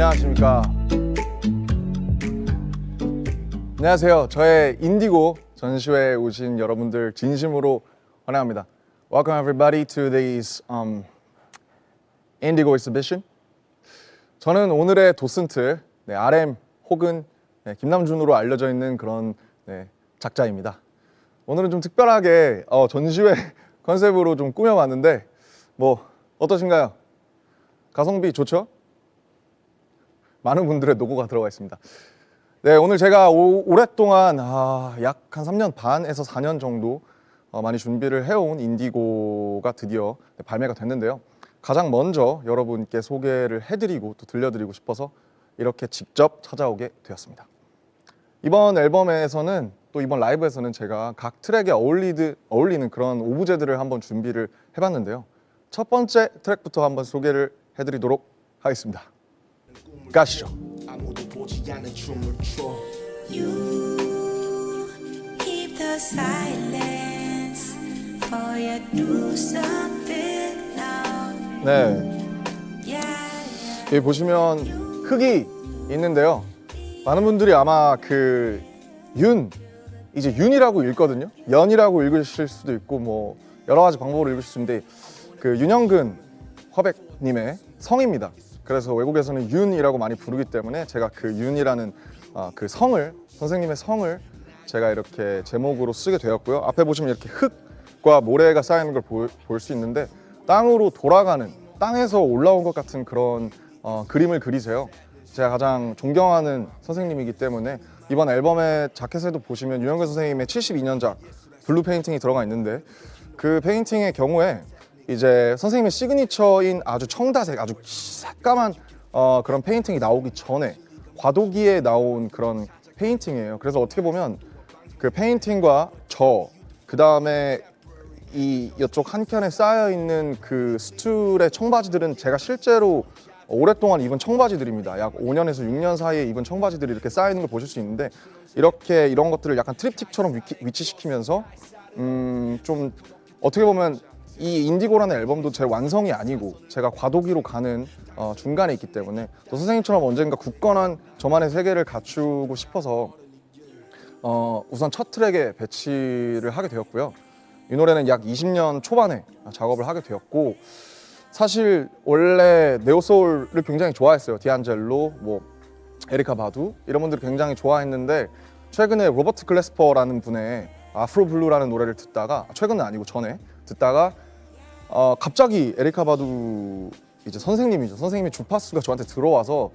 안녕하십니까. 안녕하세요. 저의 인디고 전시회에 오신 여러분들 진심으로 환영합니다. Welcome everybody to this Indigo exhibition. 저는 오늘의 도슨트 RM 혹은 김남준으로 알려져 있는 그런 작자입니다. 오늘은 좀 특별하게 전시회 컨셉으로 좀 꾸며봤는데 뭐 어떠신가요? 가성비 좋죠? 많은 분들의 노고가 들어가 있습니다. 네, 오늘 제가 오랫동안 약 한 3년 반에서 4년 정도 많이 준비를 해온 인디고가 드디어 발매가 됐는데요. 가장 먼저 여러분께 소개를 해드리고 또 들려드리고 싶어서 이렇게 직접 찾아오게 되었습니다. 이번 앨범에서는 또 이번 라이브에서는 제가 각 트랙에 어울리는 그런 오브제들을 한번 준비를 해봤는데요. 첫 번째 트랙부터 한번 소개를 해드리도록 하겠습니다. 가시죠. You keep the silence for you do something now. 네, Yeah. 여기 보시면 흙이 있는데요. 많은 분들이 아마 이제 윤이라고 읽거든요. 연이라고 읽으실 수도 있고 뭐 여러 가지 방법으로 읽으실 수 있는데 윤영근 화백님의 성입니다. 그래서 외국에서는 윤이라고 많이 부르기 때문에 제가 윤이라는 선생님의 성을 제가 이렇게 제목으로 쓰게 되었고요. 앞에 보시면 이렇게 흙과 모래가 쌓이는 걸 볼 수 있는데 땅으로 돌아가는, 땅에서 올라온 것 같은 그런 그림을 그리세요. 제가 가장 존경하는 선생님이기 때문에 이번 앨범의 자켓에도 보시면 유영근 선생님의 72년작 블루 페인팅이 들어가 있는데 그 페인팅의 경우에 이제 선생님의 시그니처인 아주 청다색, 아주 새까만 그런 페인팅이 나오기 전에 과도기에 나온 그런 페인팅이에요. 그래서 어떻게 보면 그 페인팅과 그 다음에 이쪽 한켠에 쌓여 있는 그 스툴의 청바지들은 제가 실제로 오랫동안 입은 청바지들입니다. 약 5년에서 6년 사이에 입은 청바지들이 이렇게 쌓여 있는 걸 보실 수 있는데 이런 것들을 약간 트립틱처럼 위치시키면서 좀 어떻게 보면 이 인디고라는 앨범도 제 완성이 아니고 제가 과도기로 가는 중간에 있기 때문에 또 선생님처럼 언젠가 굳건한 저만의 세계를 갖추고 싶어서 우선 첫 트랙에 배치를 하게 되었고요. 이 노래는 약 20년 초반에 작업을 하게 되었고 사실 원래 네오소울을 굉장히 좋아했어요. 디안젤로, 에리카 바두 이런 분들을 굉장히 좋아했는데 최근에 로버트 글래스퍼라는 분의 아프로 블루라는 노래를 듣다가 최근은 아니고 전에 듣다가 갑자기 에리카 바두 이제 선생님이 주파수가 저한테 들어와서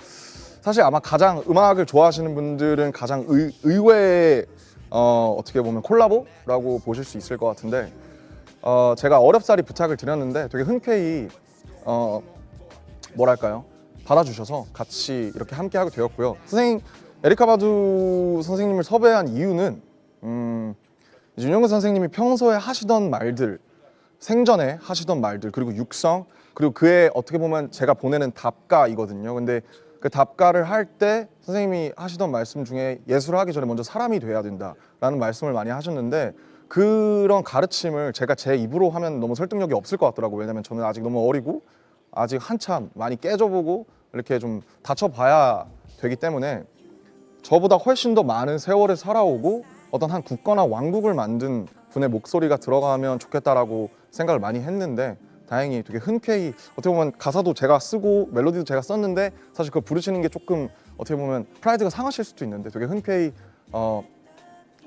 사실 아마 가장 음악을 좋아하시는 분들은 가장 의외의 어떻게 보면 콜라보라고 보실 수 있을 것 같은데 제가 어렵사리 부탁을 드렸는데 되게 흔쾌히 받아주셔서 같이 이렇게 함께 하게 되었고요. 에리카 바두 선생님을 섭외한 이유는 윤영근 선생님이 평소에 하시던 말들, 생전에 하시던 말들, 그리고 육성, 그리고 그의 어떻게 보면 제가 보내는 답가이거든요. 근데 그 답가를 할 때 선생님이 하시던 말씀 중에 예술을 하기 전에 먼저 사람이 돼야 된다라는 말씀을 많이 하셨는데 그런 가르침을 제가 제 입으로 하면 너무 설득력이 없을 것 같더라고요. 왜냐면 저는 아직 너무 어리고 아직 한참 많이 깨져보고 이렇게 좀 다쳐봐야 되기 때문에 저보다 훨씬 더 많은 세월을 살아오고 어떤 한 굳건한 왕국을 만든 분의 목소리가 들어가면 좋겠다라고 생각을 많이 했는데 다행히 되게 흔쾌히 어떻게 보면 가사도 제가 쓰고 멜로디도 제가 썼는데 사실 그걸 부르시는 게 조금 어떻게 보면 프라이드가 상하실 수도 있는데 되게 흔쾌히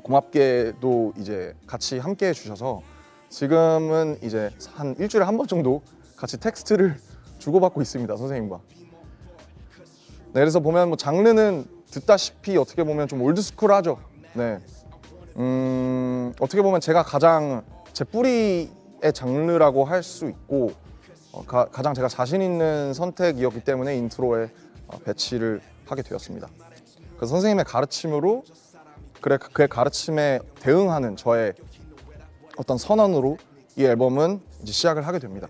고맙게도 이제 같이 함께 해주셔서 지금은 이제 한 일주일에 한 번 정도 같이 텍스트를 주고받고 있습니다, 선생님과. 네, 그래서 보면 장르는 듣다시피 어떻게 보면 좀 올드스쿨하죠. 네. 어떻게 보면 제가 가장 제 뿌리의 장르라고 할 수 있고 가장 제가 자신 있는 선택이었기 때문에 인트로에 배치를 하게 되었습니다. 그래서 선생님의 가르침으로 그의 가르침에 대응하는 저의 어떤 선언으로 이 앨범은 이제 시작을 하게 됩니다.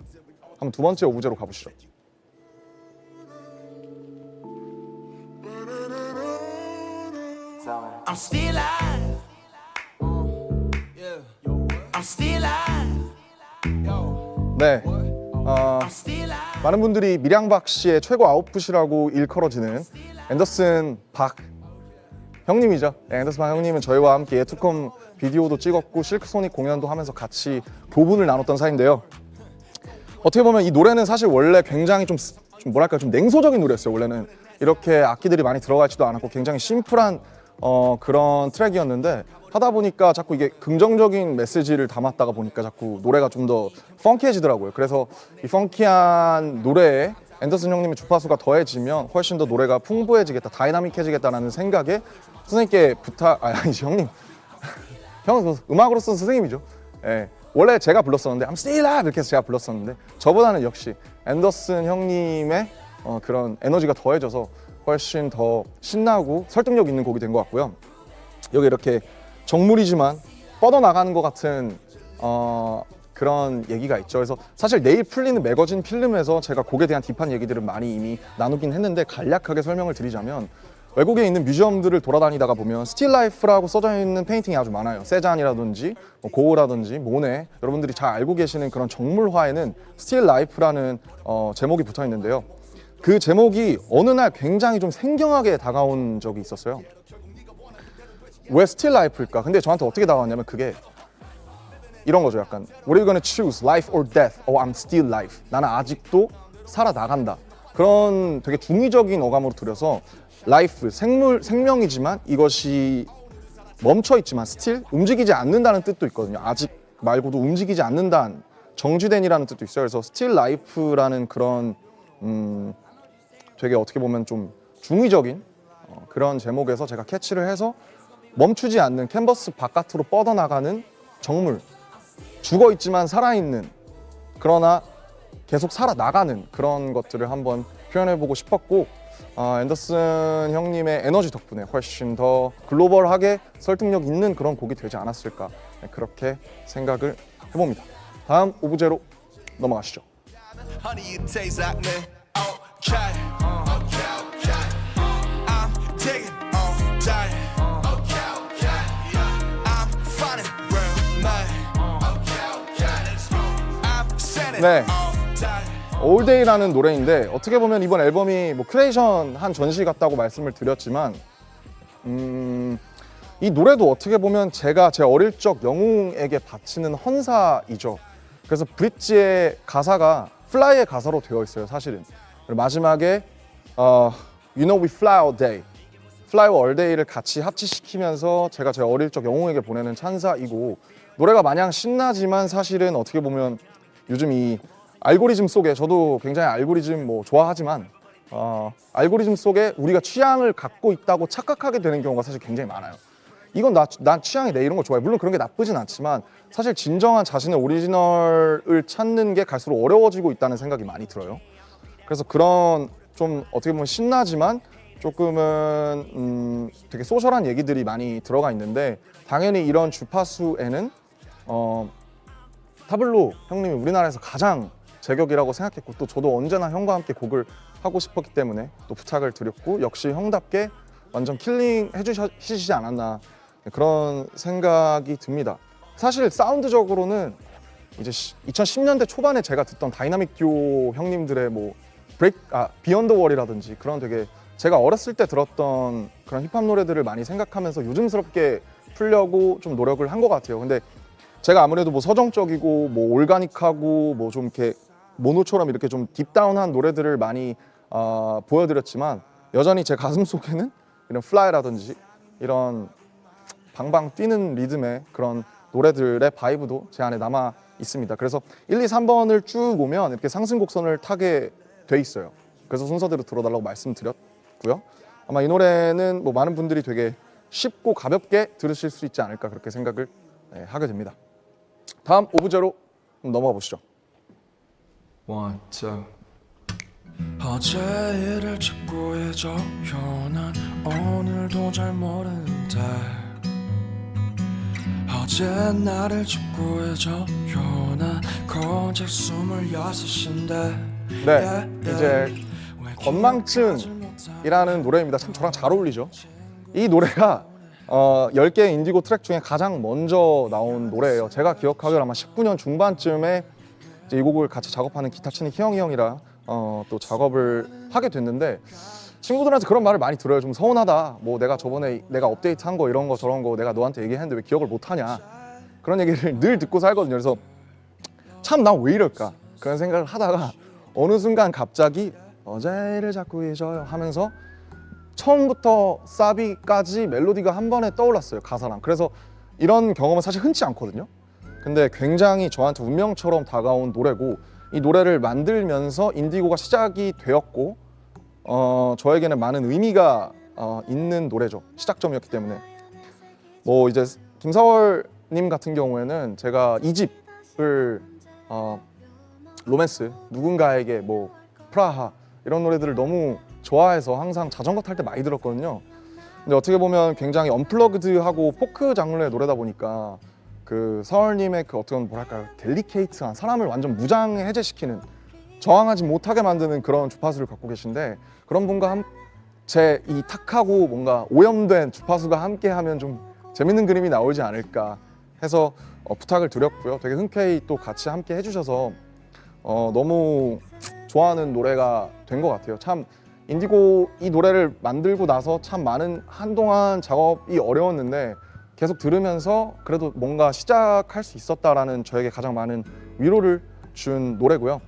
한번 두 번째 오브제로 가보시죠. I'm still alive. I'm still alive. 네, 많은 분들이 밀양박 씨의 최고 아웃풋이라고 일컬어지는 앤더슨 박 형님이죠. 앤더슨 박 형님은 저희와 함께 예투컴 비디오도 찍었고 실크소닉 공연도 하면서 같이 교분을 나눴던 사이인데요. 어떻게 보면 이 노래는 사실 원래 굉장히 좀 뭐랄까 좀 냉소적인 노래였어요. 원래는 이렇게 악기들이 많이 들어가지도 않았고 굉장히 심플한 그런 트랙이었는데 하다 보니까 자꾸 이게 긍정적인 메시지를 담았다가 보니까 자꾸 노래가 좀 더 펑키해지더라고요. 그래서 이 펑키한 노래에 앤더슨 형님의 주파수가 더해지면 훨씬 더 노래가 풍부해지겠다, 다이나믹해지겠다라는 생각에 선생님께 아니지 형님. 형은 음악으로서는 선생님이죠. 예. 원래 제가 불렀었는데 I'm still alive 이렇게 해서 제가 불렀었는데 저보다는 역시 앤더슨 형님의 그런 에너지가 더해져서 훨씬 더 신나고 설득력 있는 곡이 된 것 같고요. 여기 이렇게 정물이지만 뻗어나가는 것 같은 그런 얘기가 있죠. 그래서 사실 내일 풀리는 매거진 필름에서 제가 곡에 대한 딥한 얘기들을 많이 이미 나누긴 했는데 간략하게 설명을 드리자면 외국에 있는 뮤지엄들을 돌아다니다가 보면 스틸 라이프라고 써져 있는 페인팅이 아주 많아요. 세잔이라든지 고흐라든지 모네, 여러분들이 잘 알고 계시는 그런 정물화에는 스틸 라이프라는 제목이 붙어 있는데요. 그 제목이 어느 날 굉장히 좀 생경하게 다가온 적이 있었어요. 왜 스틸 라이프일까? 근데 저한테 어떻게 다가왔냐면 그게 이런 거죠. 약간 What are you gonna choose? Life or death? Oh, I'm still alive. 나는 아직도 살아나간다. 그런 되게 중의적인 어감으로 들여서 라이프, 생명이지만 이것이 멈춰있지만 still 움직이지 않는다는 뜻도 있거든요. 아직 말고도 움직이지 않는다는 정지된이라는 뜻도 있어요. 그래서 still life라는 그런 되게 어떻게 보면 좀 중의적인 그런 제목에서 제가 캐치를 해서 멈추지 않는 캔버스 바깥으로 뻗어나가는 정물, 죽어있지만 살아있는 그러나 계속 살아나가는 그런 것들을 한번 표현해보고 싶었고 앤더슨 형님의 에너지 덕분에 훨씬 더 글로벌하게 설득력 있는 그런 곡이 되지 않았을까 그렇게 생각을 해봅니다. 다음 오브제로 넘어가시죠. Honey, it tastes like me. Okay. I'm digging all day. I'm finding real me. I'm sending 네. all day. 올데이라는 노래인데 어떻게 보면 이번 앨범이 뭐 큐레이션 한 전시 같다고 말씀을 드렸지만 이 노래도 어떻게 보면 제가 제 어릴 적 영웅에게 바치는 헌사이죠. 그래서 브릿지의 가사가 플라이의 가사로 되어 있어요, 사실은. 그리고 마지막에 You know we fly all day, fly all day를 같이 합치시키면서 제가 제 어릴 적 영웅에게 보내는 찬사이고 노래가 마냥 신나지만 사실은 어떻게 보면 요즘 이 알고리즘 속에 저도 굉장히 알고리즘 뭐 좋아하지만 알고리즘 속에 우리가 취향을 갖고 있다고 착각하게 되는 경우가 사실 굉장히 많아요. 이건 난 취향이 내 이런 거 좋아해. 물론 그런 게 나쁘진 않지만 사실 진정한 자신의 오리지널을 찾는 게 갈수록 어려워지고 있다는 생각이 많이 들어요. 그래서 그런 좀 어떻게 보면 신나지만 조금은 되게 소셜한 얘기들이 많이 들어가 있는데 당연히 이런 주파수에는 타블로 형님이 우리나라에서 가장 제격이라고 생각했고 또 저도 언제나 형과 함께 곡을 하고 싶었기 때문에 또 부탁을 드렸고 역시 형답게 완전 킬링 해주시지 않았나 그런 생각이 듭니다. 사실 사운드적으로는 이제 2010년대 초반에 제가 듣던 다이나믹 듀오 형님들의 뭐 비욘드 월이라든지 그런 되게 제가 어렸을 때 들었던 그런 힙합 노래들을 많이 생각하면서 요즘스럽게 풀려고 좀 노력을 한 것 같아요. 근데 제가 아무래도 뭐 서정적이고 뭐 올가닉하고 뭐 좀 이렇게 모노처럼 이렇게 좀 딥다운한 노래들을 많이 보여드렸지만 여전히 제 가슴 속에는 이런 플라이라든지 이런 방방 뛰는 리듬의 그런 노래들의 바이브도 제 안에 남아 있습니다. 그래서 1, 2, 3번을 쭉 오면 이렇게 상승곡선을 타게 돼 있어요. 그래서 순서대로 들어달라고 말씀드렸고요. 아마 이 노래는 뭐 많은 분들이 되게 쉽고 가볍게 들으실 수 있지 않을까 그렇게 생각을 하게 됩니다. 다음 오브제로 넘어가 보시죠. One, two. 어제 일을 직구해줘 난 오늘도 잘 모르는데 어제 나를 직구해줘 나 고작 26인데 네, 이제 건망증이라는 노래입니다. 참 저랑 잘 어울리죠. 이 노래가 10개의 인디고 트랙 중에 가장 먼저 나온 노래예요. 제가 기억하기로 아마 19년 중반쯤에 이제 이 곡을 같이 작업하는 기타 치는 희영이 형이랑 또 작업을 하게 됐는데 친구들한테 그런 말을 많이 들어요. 좀 서운하다. 뭐 내가 저번에 내가 업데이트한 거 이런 거 저런 거 내가 너한테 얘기했는데 왜 기억을 못 하냐. 그런 얘기를 늘 듣고 살거든요. 그래서 참 난 왜 이럴까 그런 생각을 하다가 어느 순간 갑자기 어제를 자꾸 잊어요 하면서 처음부터 사비까지 멜로디가 한 번에 떠올랐어요. 가사랑. 그래서 이런 경험은 사실 흔치 않거든요. 근데 굉장히 저한테 운명처럼 다가온 노래고 이 노래를 만들면서 인디고가 시작이 되었고 저에게는 많은 의미가 있는 노래죠. 시작점이었기 때문에 뭐 이제 김사월님 같은 경우에는 제가 2집을 로맨스 누군가에게 뭐 프라하 이런 노래들을 너무 좋아해서 항상 자전거 탈 때 많이 들었거든요. 근데 어떻게 보면 굉장히 언플러그드하고 포크 장르의 노래다 보니까 그 사월님의 그 어떤 뭐랄까요 델리케이트한 사람을 완전 무장 해제시키는 저항하지 못하게 만드는 그런 주파수를 갖고 계신데 그런 분과 제 이 탁하고 뭔가 오염된 주파수가 함께하면 좀 재밌는 그림이 나오지 않을까 해서 부탁을 드렸고요. 되게 흔쾌히 또 같이 함께 해주셔서 너무 좋아하는 노래가 된 것 같아요. 참 인디고 이 노래를 만들고 나서 참 많은 한동안 작업이 어려웠는데 계속 들으면서 그래도 뭔가 시작할 수 있었다라는 저에게 가장 많은 위로를 준 노래고요.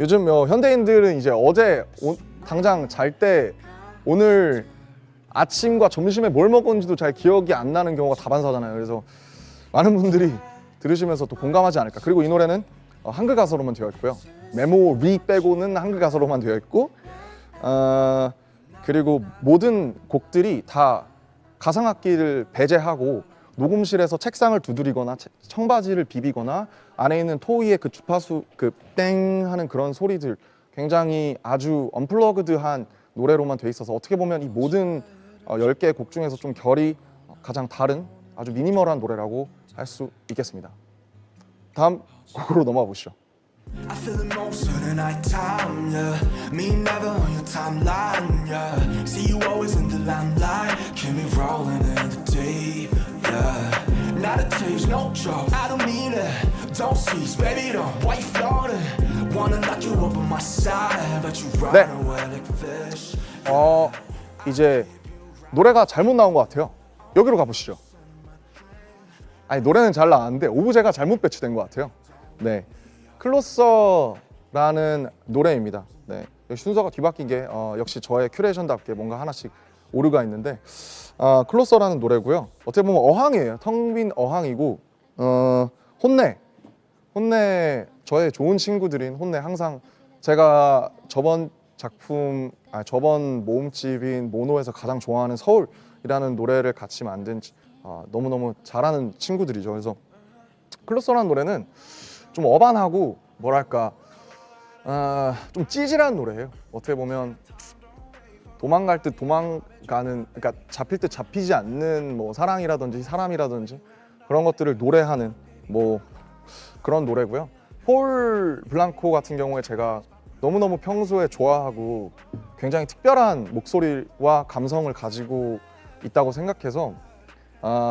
요즘 현대인들은 이제 어제 당장 잘 때 오늘 아침과 점심에 뭘 먹었는지도 잘 기억이 안 나는 경우가 다반사잖아요. 그래서 많은 분들이 들으시면서 또 공감하지 않을까. 그리고 이 노래는 한글 가사로만 되어 있고요. 메모리 빼고는 한글 가사로만 되어 있고 그리고 모든 곡들이 다 가상악기를 배제하고 녹음실에서 책상을 두드리거나 청바지를 비비거나 안에 있는 토이의 그 주파수 그 땡 하는 그런 소리들 굉장히 아주 언플러그드한 노래로만 돼 있어서 어떻게 보면 이 모든 10개의 곡 중에서 좀 결이 가장 다른 아주 미니멀한 노래라고 할 수 있겠습니다. 다음 곡으로 넘어가 보시죠. I feel the most of the night time, yeah. Me never on your timeline, yeah. See you always in the limelight, keep me rolling in the deep, yeah. Not a tease, no joke, I don't mean it. Don't cease, baby, don't. Why you floating? Wanna knock you up on my side, but you run away like fish. 이제 노래가 잘못 나온 것 같아요. 여기로 가보시죠. 아니 노래는 잘 나왔는데 오브제가 잘못 배치된 것 같아요. 네, 클로서라는 노래입니다. 네, 순서가 뒤바뀐 게 역시 저의 큐레이션답게 뭔가 하나씩 오류가 있는데 클로서라는 노래고요. 어떻게 보면 어항이에요. 텅 빈 어항이고 혼내 저의 좋은 친구들인 혼내 항상 제가 저번 모음집인 모노에서 가장 좋아하는 서울이라는 노래를 같이 만든 너무너무 잘하는 친구들이죠. 그래서 클로서라는 노래는 좀 어반하고 뭐랄까 좀 찌질한 노래예요. 어떻게 보면 도망갈 듯 도망가는 그러니까 잡힐 듯 잡히지 않는 뭐 사랑이라든지 사람이라든지 그런 것들을 노래하는 뭐 그런 노래고요. 폴 블랑코 같은 경우에 제가 너무너무 평소에 좋아하고 굉장히 특별한 목소리와 감성을 가지고 있다고 생각해서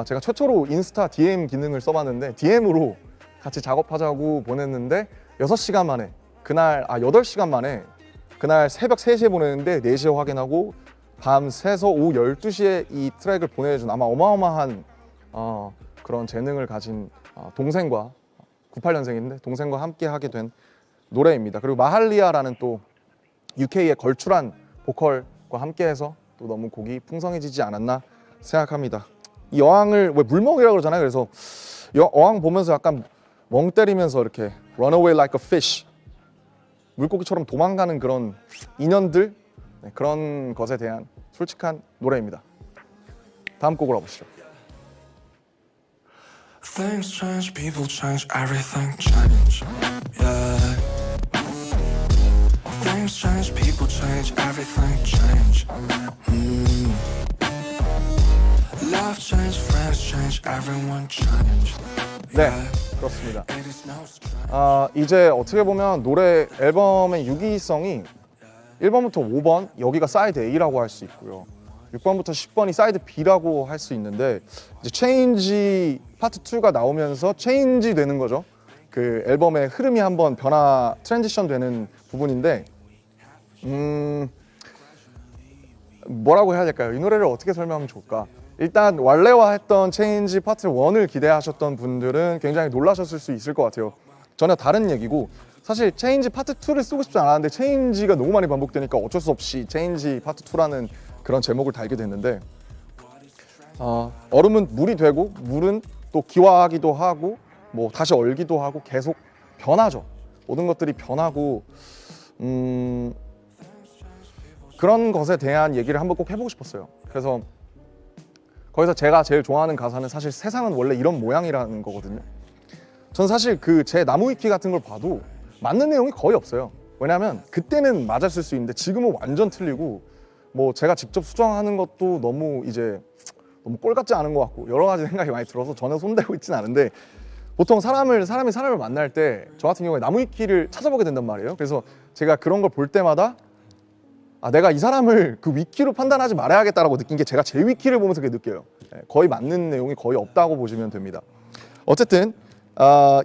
제가 최초로 인스타 DM 기능을 써봤는데 DM으로 같이 작업하자고 보냈는데 6시간 만에 그날 8시간 만에 그날 새벽 3시에 보냈는데 4시에 확인하고 밤 새서 오후 12시에 이 트랙을 보내준 아마 어마어마한 그런 재능을 가진 동생과 98년생인데 동생과 함께 하게 된 노래입니다. 그리고 마할리아라는 또 UK의 걸출한 보컬과 함께해서 또 너무 곡이 풍성해지지 않았나 생각합니다. 이 어항을 왜 물멍이라고 그러잖아요. 그래서 이 어항 보면서 약간 멍 때리면서 이렇게 run away like a fish 물고기처럼 도망가는 그런 인연들 그런 것에 대한 솔직한 노래입니다. 다음 곡으로 가보시죠. Things change, people change, everything change. Yeah. Things change, people change, everything change. Love change, friends change, everyone change. 네, 그렇습니다. It is no strange. 이제 어떻게 보면 노래 앨범의 유기성이 1번부터 5번 여기가 사이드 A라고 할 수 있고요. 6번부터 10번이 사이드 B라고 할 수 있는데 이제 체인지 파트 2가 나오면서 체인지 되는 거죠. 그 앨범의 흐름이 한번 변화 트랜지션 되는 부분인데 뭐라고 해야 될까요? 이 노래를 어떻게 설명하면 좋을까? 일단 왈레와 했던 체인지 파트 1을 기대하셨던 분들은 굉장히 놀라셨을 수 있을 것 같아요. 전혀 다른 얘기고 사실 체인지 파트 2를 쓰고 싶지 않았는데 체인지가 너무 많이 반복되니까 어쩔 수 없이 체인지 파트 2라는 그런 제목을 달게 됐는데 얼음은 물이 되고 물은 또 기화하기도 하고 뭐 다시 얼기도 하고 계속 변하죠. 모든 것들이 변하고 그런 것에 대한 얘기를 한번 꼭 해보고 싶었어요. 그래서 거기서 제가 제일 좋아하는 가사는 사실 세상은 원래 이런 모양이라는 거거든요. 전 사실 그 제 나무 위키 같은 걸 봐도 맞는 내용이 거의 없어요. 왜냐하면 그때는 맞았을 수 있는데 지금은 완전 틀리고 뭐 제가 직접 수정하는 것도 너무 꼴 같지 않은 것 같고 여러 가지 생각이 많이 들어서 전혀 손대고 있진 않은데 보통 사람이 사람을 만날 때 저 같은 경우에 나무 위키를 찾아보게 된단 말이에요. 그래서 제가 그런 걸 볼 때마다 내가 이 사람을 그 위키로 판단하지 말아야겠다라고 느낀 게 제가 제 위키를 보면서 그게 느껴요. 거의 맞는 내용이 거의 없다고 보시면 됩니다. 어쨌든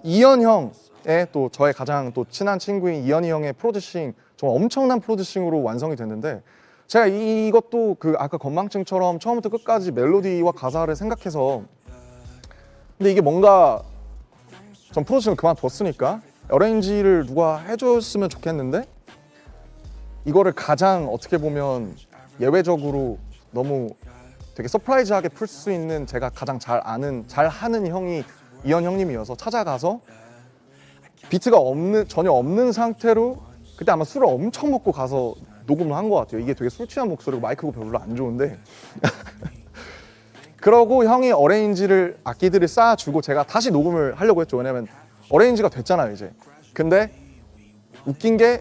이현 형의 또 저의 가장 또 친한 친구인 이현이 형의 프로듀싱 정말 엄청난 프로듀싱으로 완성이 됐는데 제가 이것도 그 아까 건망증처럼 처음부터 끝까지 멜로디와 가사를 생각해서 근데 이게 뭔가 전 프로듀싱을 그만뒀으니까 어레인지를 누가 해줬으면 좋겠는데 이거를 가장 어떻게 보면 예외적으로 너무 되게 서프라이즈하게 풀 수 있는 제가 가장 잘 하는 형이 이현 형님이어서 찾아가서 비트가 전혀 없는 상태로 그때 아마 술을 엄청 먹고 가서 녹음을 한 것 같아요. 이게 되게 술 취한 목소리고 마이크가 별로 안 좋은데 그러고 형이 어레인지를 악기들을 쌓아주고 제가 다시 녹음을 하려고 했죠. 왜냐면 어레인지가 됐잖아요 이제. 근데 웃긴 게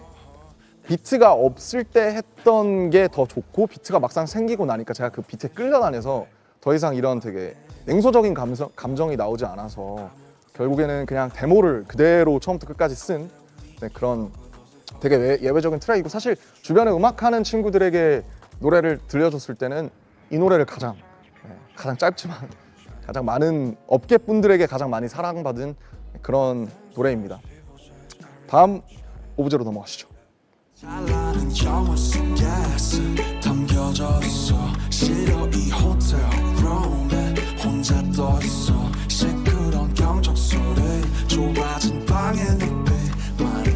비트가 없을 때 했던 게 더 좋고 비트가 막상 생기고 나니까 제가 그 비트에 끌려다녀서 더 이상 이런 되게 냉소적인 감정이 나오지 않아서 결국에는 그냥 데모를 그대로 처음부터 끝까지 쓴 그런 되게 예외적인 트랙이고 사실 주변에 음악하는 친구들에게 노래를 들려줬을 때는 이 노래를 가장 짧지만 가장 많은 업계 분들에게 가장 많이 사랑받은 그런 노래입니다. 다음 오브제로 넘어가시죠. 잘나는 영화 속에서 담겨져 있어 싫어 이 호텔 룸에 혼자 떠 있어 시끄러운 경적 소리 좁아진 방의 늪이 많이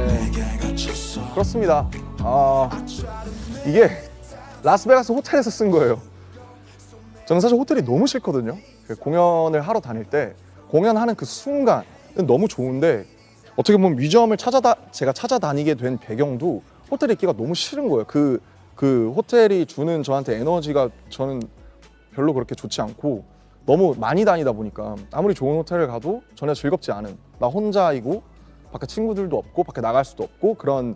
내게 갇혔어 그렇습니다. 이게 라스베가스 호텔에서 쓴 거예요. 저는 사실 호텔이 너무 싫거든요. 공연을 하러 다닐 때 공연하는 그 순간은 너무 좋은데 어떻게 보면 뮤지엄을 제가 찾아다니게 된 배경도 호텔에 있기가 너무 싫은 거예요. 그 호텔이 주는 저한테 에너지가 저는 별로 그렇게 좋지 않고 너무 많이 다니다 보니까 아무리 좋은 호텔을 가도 전혀 즐겁지 않은 나 혼자이고 밖에 친구들도 없고 밖에 나갈 수도 없고 그런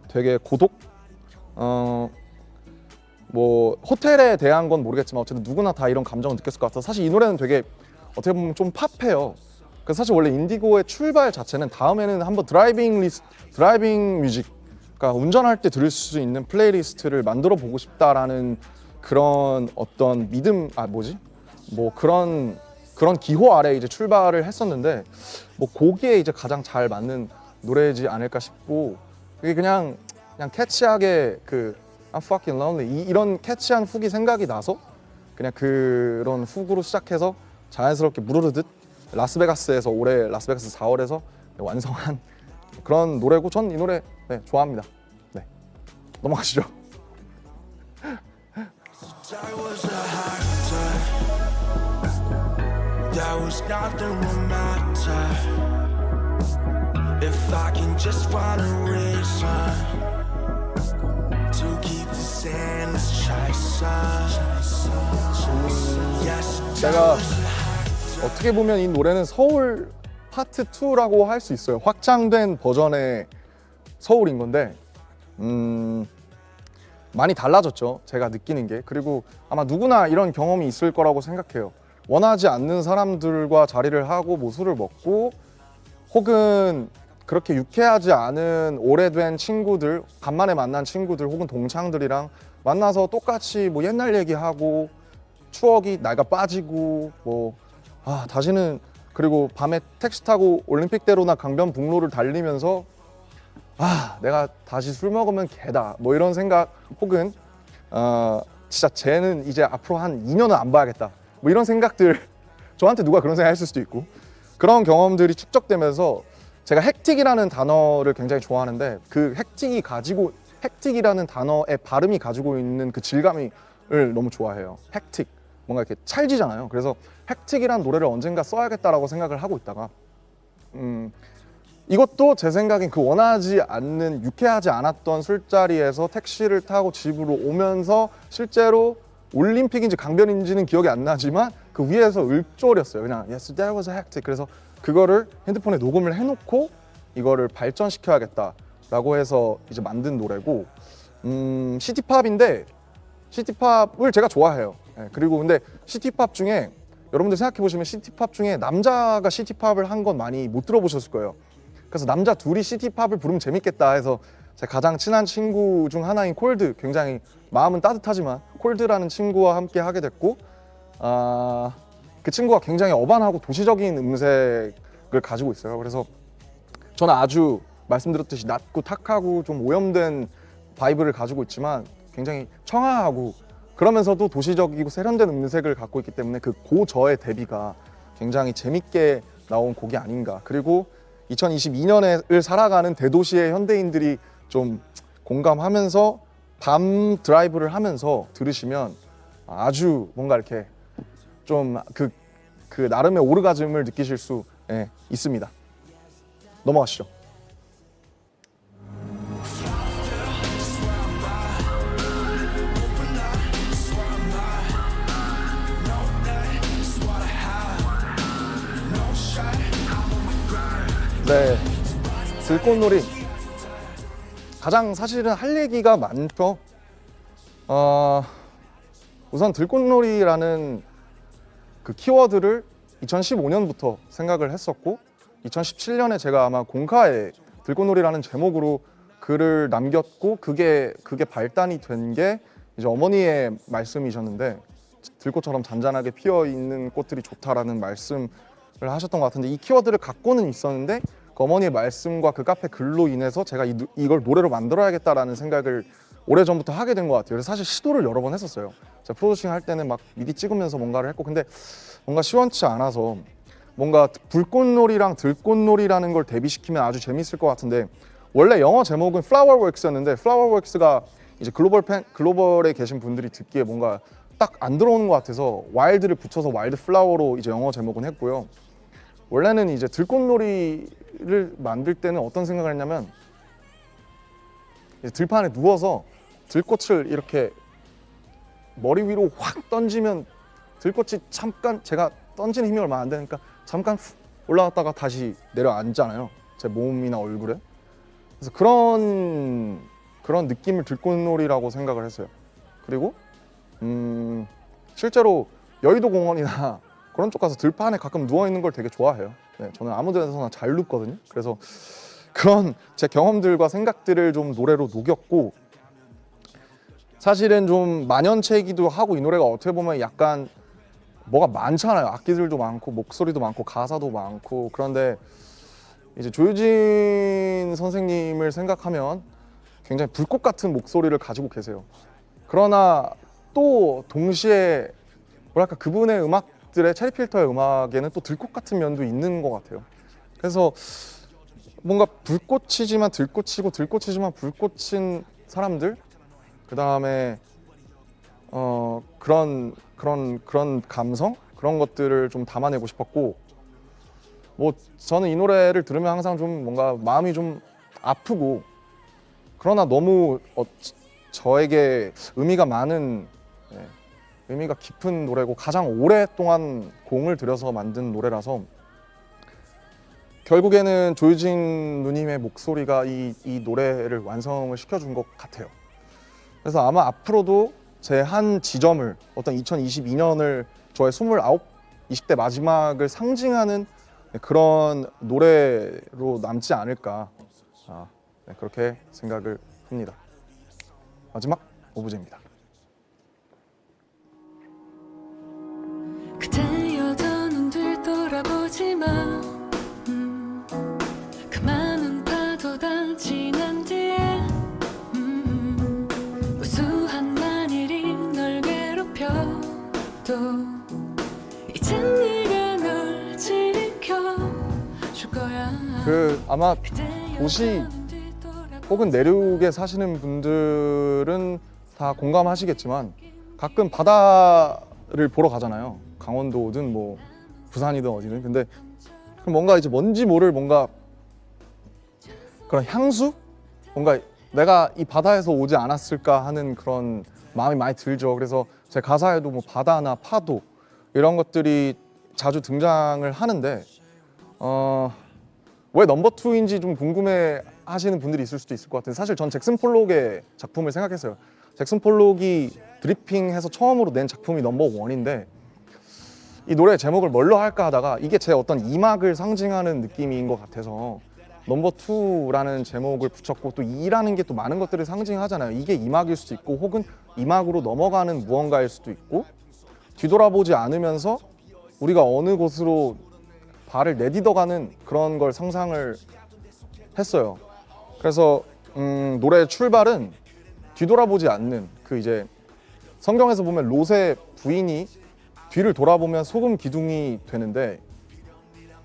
되게 고독 뭐 호텔에 대한 건 모르겠지만 어쨌든 누구나 다 이런 감정을 느꼈을 것 같아서 사실 이 노래는 되게 어떻게 보면 좀 팝해요. 그래서 사실 원래 인디고의 출발 자체는 다음에는 한번 드라이빙 뮤직 그러니까 운전할 때 들을 수 있는 플레이리스트를 만들어 보고 싶다라는 그런 어떤 믿음 뭐 그런 기호 아래 이제 출발을 했었는데 뭐 거기에 이제 가장 잘 맞는 노래이지 않을까 싶고 이게 그냥 캐치하게 그 I'm fucking lonely 이런 캐치한 훅이 생각이 나서 그냥 그런 훅으로 시작해서 자연스럽게 무르르듯 라스베가스에서 올해 라스베가스 4월에서 완성한 그런 노래고 전 이 노래 좋아합니다. 네, 넘어가시죠. That was a hard day. There was nothing would matter if I can just find a reason to keep this endless chase. Yes, 제가 어떻게 보면 이 노래는 서울 파트 2라고 할 수 있어요. 확장된 버전의 서울인 건데 많이 달라졌죠. 제가 느끼는 게. 그리고 아마 누구나 이런 경험이 있을 거라고 생각해요. 원하지 않는 사람들과 자리를 하고 뭐 술을 먹고 혹은 그렇게 유쾌하지 않은 오래된 친구들, 간만에 만난 친구들 혹은 동창들이랑 만나서 똑같이 뭐 옛날 얘기하고 추억이 낡아 빠지고 뭐 다시는 그리고 밤에 택시 타고 올림픽대로나 강변북로를 달리면서 내가 다시 술 먹으면 개다 뭐 이런 생각, 혹은 진짜 쟤는 이제 앞으로 한 2년은 안 봐야겠다 뭐 이런 생각들, 저한테 누가 그런 생각 했을 수도 있고, 그런 경험들이 축적되면서 제가 헥틱이라는 단어를 굉장히 좋아하는데, 그 헥틱이라는 단어의 발음이 가지고 있는 그 질감을 너무 좋아해요. 헥틱, 뭔가 이렇게 찰지잖아요. 그래서 헥틱이라는 노래를 언젠가 써야겠다라고 생각을 하고 있다가 이것도 제 생각엔 그 원하지 않는, 유쾌하지 않았던 술자리에서 택시를 타고 집으로 오면서 실제로 올림픽인지 강변인지는 기억이 안 나지만 그 위에서 읊조렸어요. 그냥 Yes, that was hectic. 그래서 그거를 핸드폰에 녹음을 해놓고 이거를 발전시켜야겠다라고 해서 이제 만든 노래고, 시티팝인데 시티팝을 제가 좋아해요. 그리고 근데 시티팝 중에 여러분들 생각해 보시면 시티팝 중에 남자가 시티팝을 한 건 많이 못 들어보셨을 거예요. 그래서 남자 둘이 시티팝을 부르면 재밌겠다 해서 제 가장 친한 친구 중 하나인 콜드, 굉장히 마음은 따뜻하지만 콜드라는 친구와 함께 하게 됐고, 그 친구가 굉장히 어반하고 도시적인 음색을 가지고 있어요. 그래서 저는 아주 말씀드렸듯이 낮고 탁하고 좀 오염된 바이브를 가지고 있지만 굉장히 청아하고 그러면서도 도시적이고 세련된 음색을 갖고 있기 때문에 그 고저의 대비가 굉장히 재밌게 나온 곡이 아닌가. 그리고 2022년을 살아가는 대도시의 현대인들이 좀 공감하면서 밤 드라이브를 하면서 들으시면 아주 뭔가 이렇게 좀 그 나름의 오르가즘을 느끼실 수 있습니다. 넘어가시죠. 네, 들꽃놀이 가장 사실은 할 얘기가 많죠. 우선 들꽃놀이라는 그 키워드를 2015년부터 생각을 했었고, 2017년에 제가 아마 공카에 들꽃놀이라는 제목으로 글을 남겼고, 그게 발단이 된 게 이제 어머니의 말씀이셨는데, 들꽃처럼 잔잔하게 피어 있는 꽃들이 좋다라는 말씀을 하셨던 것 같은데, 이 키워드를 갖고는 있었는데 그 어머니의 말씀과 그 카페 글로 인해서 제가 이걸 노래로 만들어야겠다라는 생각을 오래전부터 하게 된 것 같아요. 그래서 사실 시도를 여러 번 했었어요. 제가 프로듀싱 할 때는 막 미디 찍으면서 뭔가를 했고, 근데 뭔가 시원치 않아서, 뭔가 불꽃놀이랑 들꽃놀이라는 걸 대비시키면 아주 재밌을 것 같은데, 원래 영어 제목은 Flowerworks였는데 Flowerworks가 이제 글로벌에 계신 분들이 듣기에 뭔가 딱 안 들어오는 것 같아서 와일드를 붙여서 와일드 플라워로 이제 영어 제목은 했고요. 원래는 이제 들꽃놀이를 만들 때는 어떤 생각을 했냐면, 이제 들판에 누워서 들꽃을 이렇게 머리 위로 확 던지면 들꽃이 잠깐, 제가 던지는 힘이 얼마 안 되니까 잠깐 훅 올라갔다가 다시 내려앉잖아요, 제 몸이나 얼굴에. 그래서 그런 느낌을 들꽃놀이라고 생각을 했어요. 그리고 실제로 여의도 공원이나 그런 쪽 가서 들판에 가끔 누워 있는 걸 되게 좋아해요. 네, 저는 아무 데서나 잘 눕거든요. 그래서 그런 제 경험들과 생각들을 좀 노래로 녹였고, 사실은 좀 만연체이기도 하고, 이 노래가 어떻게 보면 약간 뭐가 많잖아요. 악기들도 많고 목소리도 많고 가사도 많고. 그런데 이제 조유진 선생님을 생각하면 굉장히 불꽃 같은 목소리를 가지고 계세요. 그러나 또 동시에 뭐랄까, 그분의 음악들의 체리필터의 음악에는 또 들꽃 같은 면도 있는 것 같아요. 그래서 뭔가 불꽃이지만 들꽃이고 들꽃이지만 불꽃인 사람들, 그 다음에 그런 감성, 그런 것들을 좀 담아내고 싶었고, 뭐 저는 이 노래를 들으면 항상 좀 뭔가 마음이 좀 아프고, 그러나 너무 저에게 의미가 많은, 의미가 깊은 노래고 가장 오랫동안 공을 들여서 만든 노래라서, 결국에는 조유진 누님의 목소리가 이 노래를 완성을 시켜준 것 같아요. 그래서 아마 앞으로도 제 한 지점을, 어떤 2022년을 저의 29, 20대 마지막을 상징하는 그런 노래로 남지 않을까, 그렇게 생각을 합니다. 마지막 오브제입니다. 그때여도 눈 뒤돌아보지 마. 아마 도시 혹은 내륙에 사시는 분들은 다 공감하시겠지만 가끔 바다를 보러 가잖아요. 강원도든 뭐 부산이든 어디든. 근데 뭔가 이제 뭔지 모를 뭔가 그런 향수? 뭔가 내가 이 바다에서 오지 않았을까 하는 그런 마음이 많이 들죠. 그래서 제 가사에도 뭐 바다나 파도 이런 것들이 자주 등장을 하는데 왜 넘버 투인지 좀 궁금해 하시는 분들이 있을 수도 있을 것 같은데 사실 전 잭슨 폴록의 작품을 생각했어요. 잭슨 폴록이 드리핑해서 처음으로 낸 작품이 넘버 원인데 이 노래 제목을 뭘로 할까 하다가 이게 제 어떤 이막을 상징하는 느낌인 것 같아서 넘버 투라는 제목을 붙였고 또 이라는 게 또 많은 것들을 상징하잖아요. 이게 이막일 수도 있고 혹은 이막으로 넘어가는 무언가일 수도 있고 뒤돌아보지 않으면서 우리가 어느 곳으로 발을 내딛어가는 그런 걸 상상을 했어요. 그래서 노래의 출발은 뒤돌아보지 않는 그 이제 성경에서 보면 롯의 부인이 뒤를 돌아보면 소금 기둥이 되는데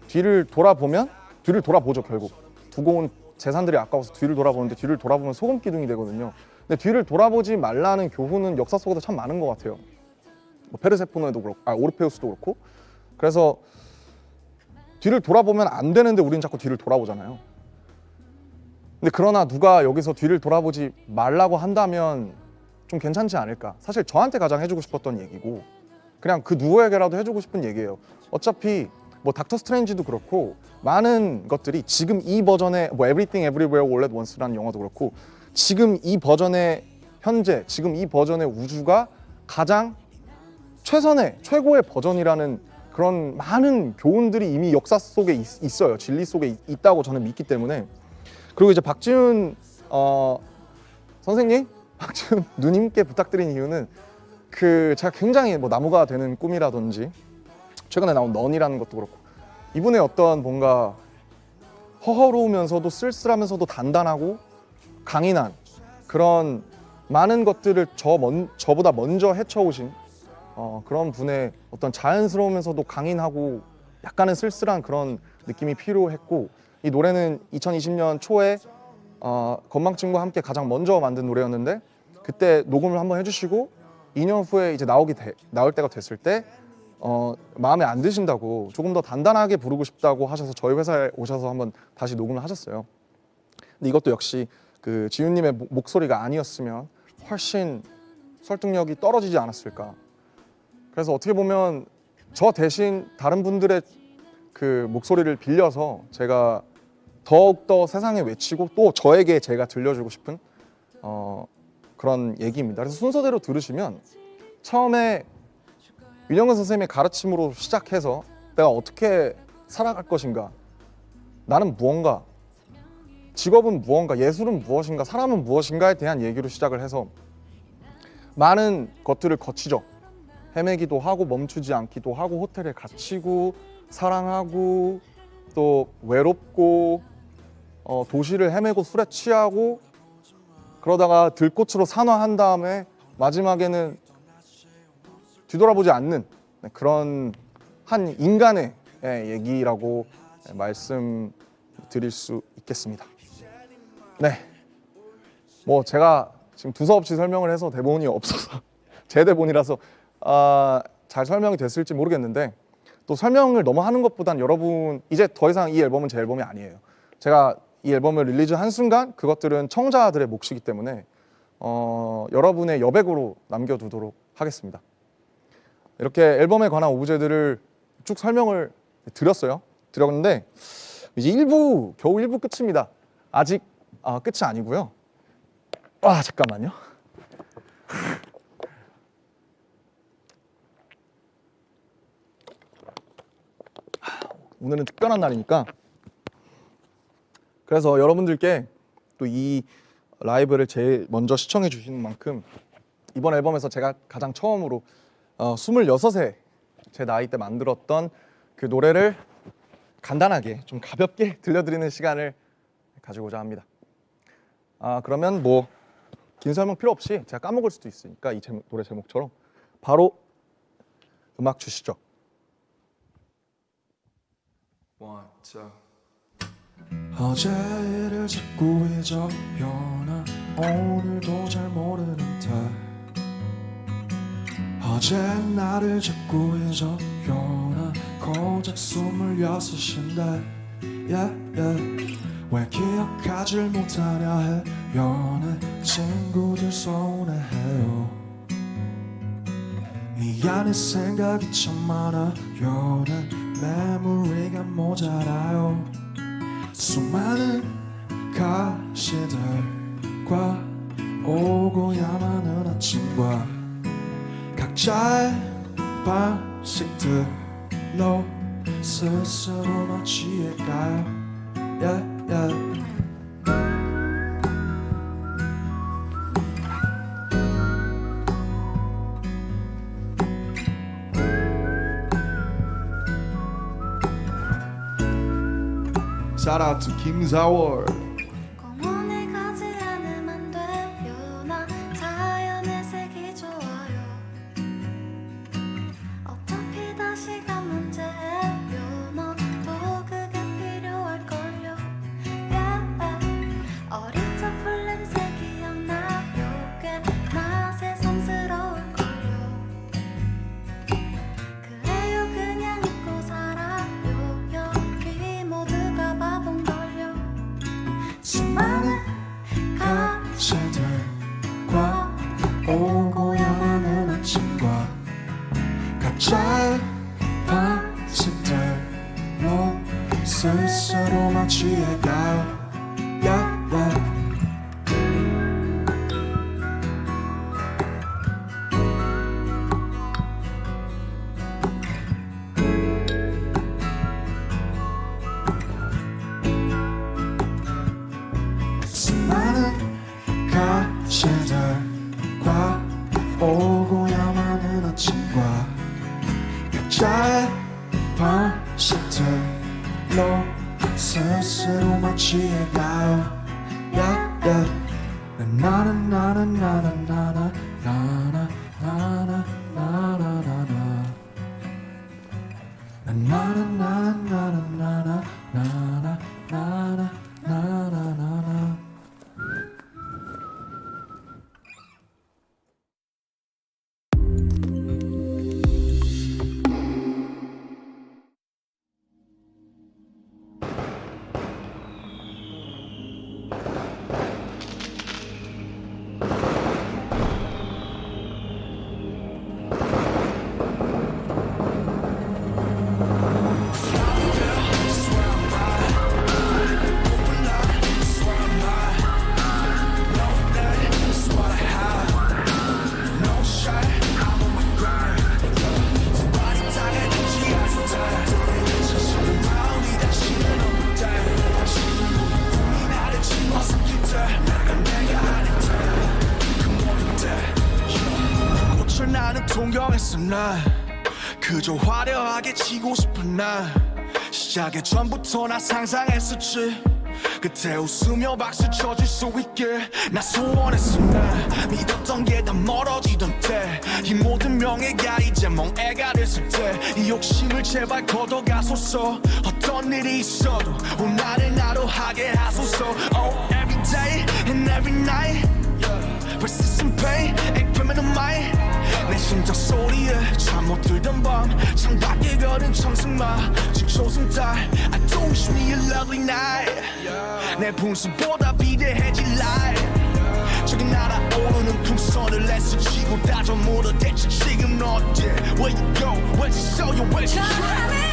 뒤를 돌아보죠. 결국 두고 온 재산들이 아까워서 뒤를 돌아보는데 뒤를 돌아보면 소금 기둥이 되거든요. 근데 뒤를 돌아보지 말라는 교훈은 역사 속에도 참 많은 것 같아요. 뭐 페르세포네도 그렇고 오르페우스도 그렇고. 그래서 뒤를 돌아보면 안 되는데 우리는 자꾸 뒤를 돌아보잖아요. 근데 그러나 누가 여기서 뒤를 돌아보지 말라고 한다면 좀 괜찮지 않을까. 사실 저한테 가장 해주고 싶었던 얘기고 그냥 그 누구에게라도 해주고 싶은 얘기예요. 어차피 뭐 닥터 스트레인지도 그렇고 많은 것들이 지금 이 버전의 뭐 Everything Everywhere All at Once라는 영화도 그렇고 지금 이 버전의 현재 지금 이 버전의 우주가 가장 최고의 버전이라는 그런 많은 교훈들이 이미 역사 속에 있어요. 진리 속에 있다고 저는 믿기 때문에. 그리고 이제 박지훈 선생님, 박지훈 누님께 부탁드린 이유는 그 제가 굉장히 뭐 나무가 되는 꿈이라든지 최근에 나온 넌이라는 것도 그렇고 이분의 어떤 뭔가 허허로우면서도 쓸쓸하면서도 단단하고 강인한 그런 많은 것들을 저보다 먼저 헤쳐오신 그런 분의 어떤 자연스러우면서도 강인하고 약간은 쓸쓸한 그런 느낌이 필요했고 이 노래는 2020년 초에 건망증과 함께 가장 먼저 만든 노래였는데 그때 녹음을 한번 해주시고 2년 후에 이제 나올 때가 됐을 때 마음에 안 드신다고 조금 더 단단하게 부르고 싶다고 하셔서 저희 회사에 오셔서 한번 다시 녹음을 하셨어요. 근데 이것도 역시 그 지훈님의 목소리가 아니었으면 훨씬 설득력이 떨어지지 않았을까. 그래서 어떻게 보면 저 대신 다른 분들의 그 목소리를 빌려서 제가 더욱더 세상에 외치고 또 저에게 제가 들려주고 싶은 그런 얘기입니다. 그래서 순서대로 들으시면 처음에 윤영근 선생님의 가르침으로 시작해서 내가 어떻게 살아갈 것인가, 나는 무언가, 직업은 무언가, 예술은 무엇인가, 사람은 무엇인가에 대한 얘기로 시작을 해서 많은 것들을 거치죠. 헤매기도 하고 멈추지 않기도 하고 호텔에 갇히고 사랑하고 또 외롭고 도시를 헤매고 술에 취하고 그러다가 들꽃으로 산화한 다음에 마지막에는 뒤돌아보지 않는 그런 한 인간의 얘기라고 말씀드릴 수 있겠습니다. 네, 뭐 제가 지금 두서없이 설명을 해서 대본이 없어서 제 대본이라서 잘 설명이 됐을지 모르겠는데 또 설명을 너무 하는 것보단 여러분 이제 더 이상 이 앨범은 제 앨범이 아니에요. 제가 이 앨범을 릴리즈한 순간 그것들은 청자들의 몫이기 때문에 여러분의 여백으로 남겨두도록 하겠습니다. 이렇게 앨범에 관한 오브제들을 쭉 설명을 드렸는데 이제 겨우 1부 끝입니다. 아직 끝이 아니고요. 잠깐만요. 오늘은 특별한 날이니까 그래서 여러분들께 또 이 라이브를 제일 먼저 시청해 주시는 만큼 이번 앨범에서 제가 가장 처음으로 26세 제 나이 때 만들었던 그 노래를 간단하게 좀 가볍게 들려드리는 시간을 가지고자 합니다. 그러면 뭐 긴 설명 필요 없이 제가 까먹을 수도 있으니까 이 노래 제목처럼 바로 음악 주시죠. 1, 2 어제 일을 짓고 잊어려나 오늘도 잘 모르는 듯 어제 나를 짓고 잊어려나 고작 26인데 yeah, yeah. 왜 기억하질 못하냐 해요 내 친구들 서운해해요 이 안에 생각이 참 많아요 내 메모리가 모자라요 수많은 가시들과 오고야만 아침과 각자의 방식들로 스스로만 취해가요 yeah, yeah. Shout out to Kim Zawar. 공원에 가지 않으면 돼요 나 자연의 색이 좋아요 어차피 다시 간 문제예요 너도 그게 필요할걸요 yeah. 어릴 적 풀냄새 기억나요 꽤나 새삼스러울걸요 그래요 그냥 잊고 살아요 여기 모두가 바본걸요 수많은 가시들과 오고야만 아침과 각자의 방식들로 스스로만 취해가요 yeah, yeah. 수많은 가시들과 오고야만 아침과 각자의 방식들로 스스로만 취해가요 yeah, yeah. 나는 나는 나는 나나 나나 나나 나나 나나 나는 나는 나는 나나 나나 나나 나나 나나 꽃을 나는 동경했어 난 그저 화려하게 지고 싶은 날 시작의 전부터 나 상상했었지 그때 웃으며 박수 쳐줄 수 있길 나 소원했어 난 믿었던 게 다 멀어지던 때 이 모든 명예가 이제 멍해가 됐을 때 이 욕심을 제발 걷어가소서 어떤 일이 있어도 나를 나로 하게 하소서 Oh every day and every night persistent pain and criminal mind 내 심장 소리에 잠 못 들던 밤 창밖에 걸은 청승마 지초승 달 I don't wish me a lovely night 내 분수보다 비대해질 life 저기 날아오르는 풍선을 애쓰지고 다져 물어 대체 지금 너 어때 Where you go where'd you show you where'd you show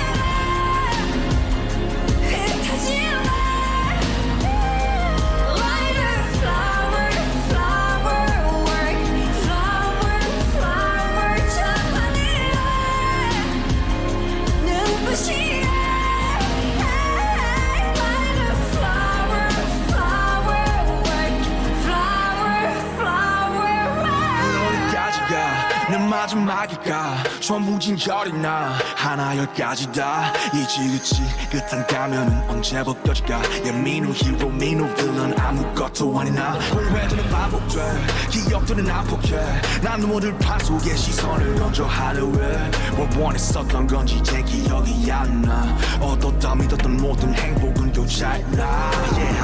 마지막일까 전부 진결이 나 하나 열까지 다 이지그치 끝한 가면은 언제 벗겨질까 Yeah me no hero me no villain 아무것도 아닌 나 공회전의 반복돼 기억들은 안폭해 난 눈물을 파 속에 시선을 던져 하루에 뭘 원했었던 건지 이제 기억이 안나 얻었다 믿었던 모든 행복은 교차했나 Yeah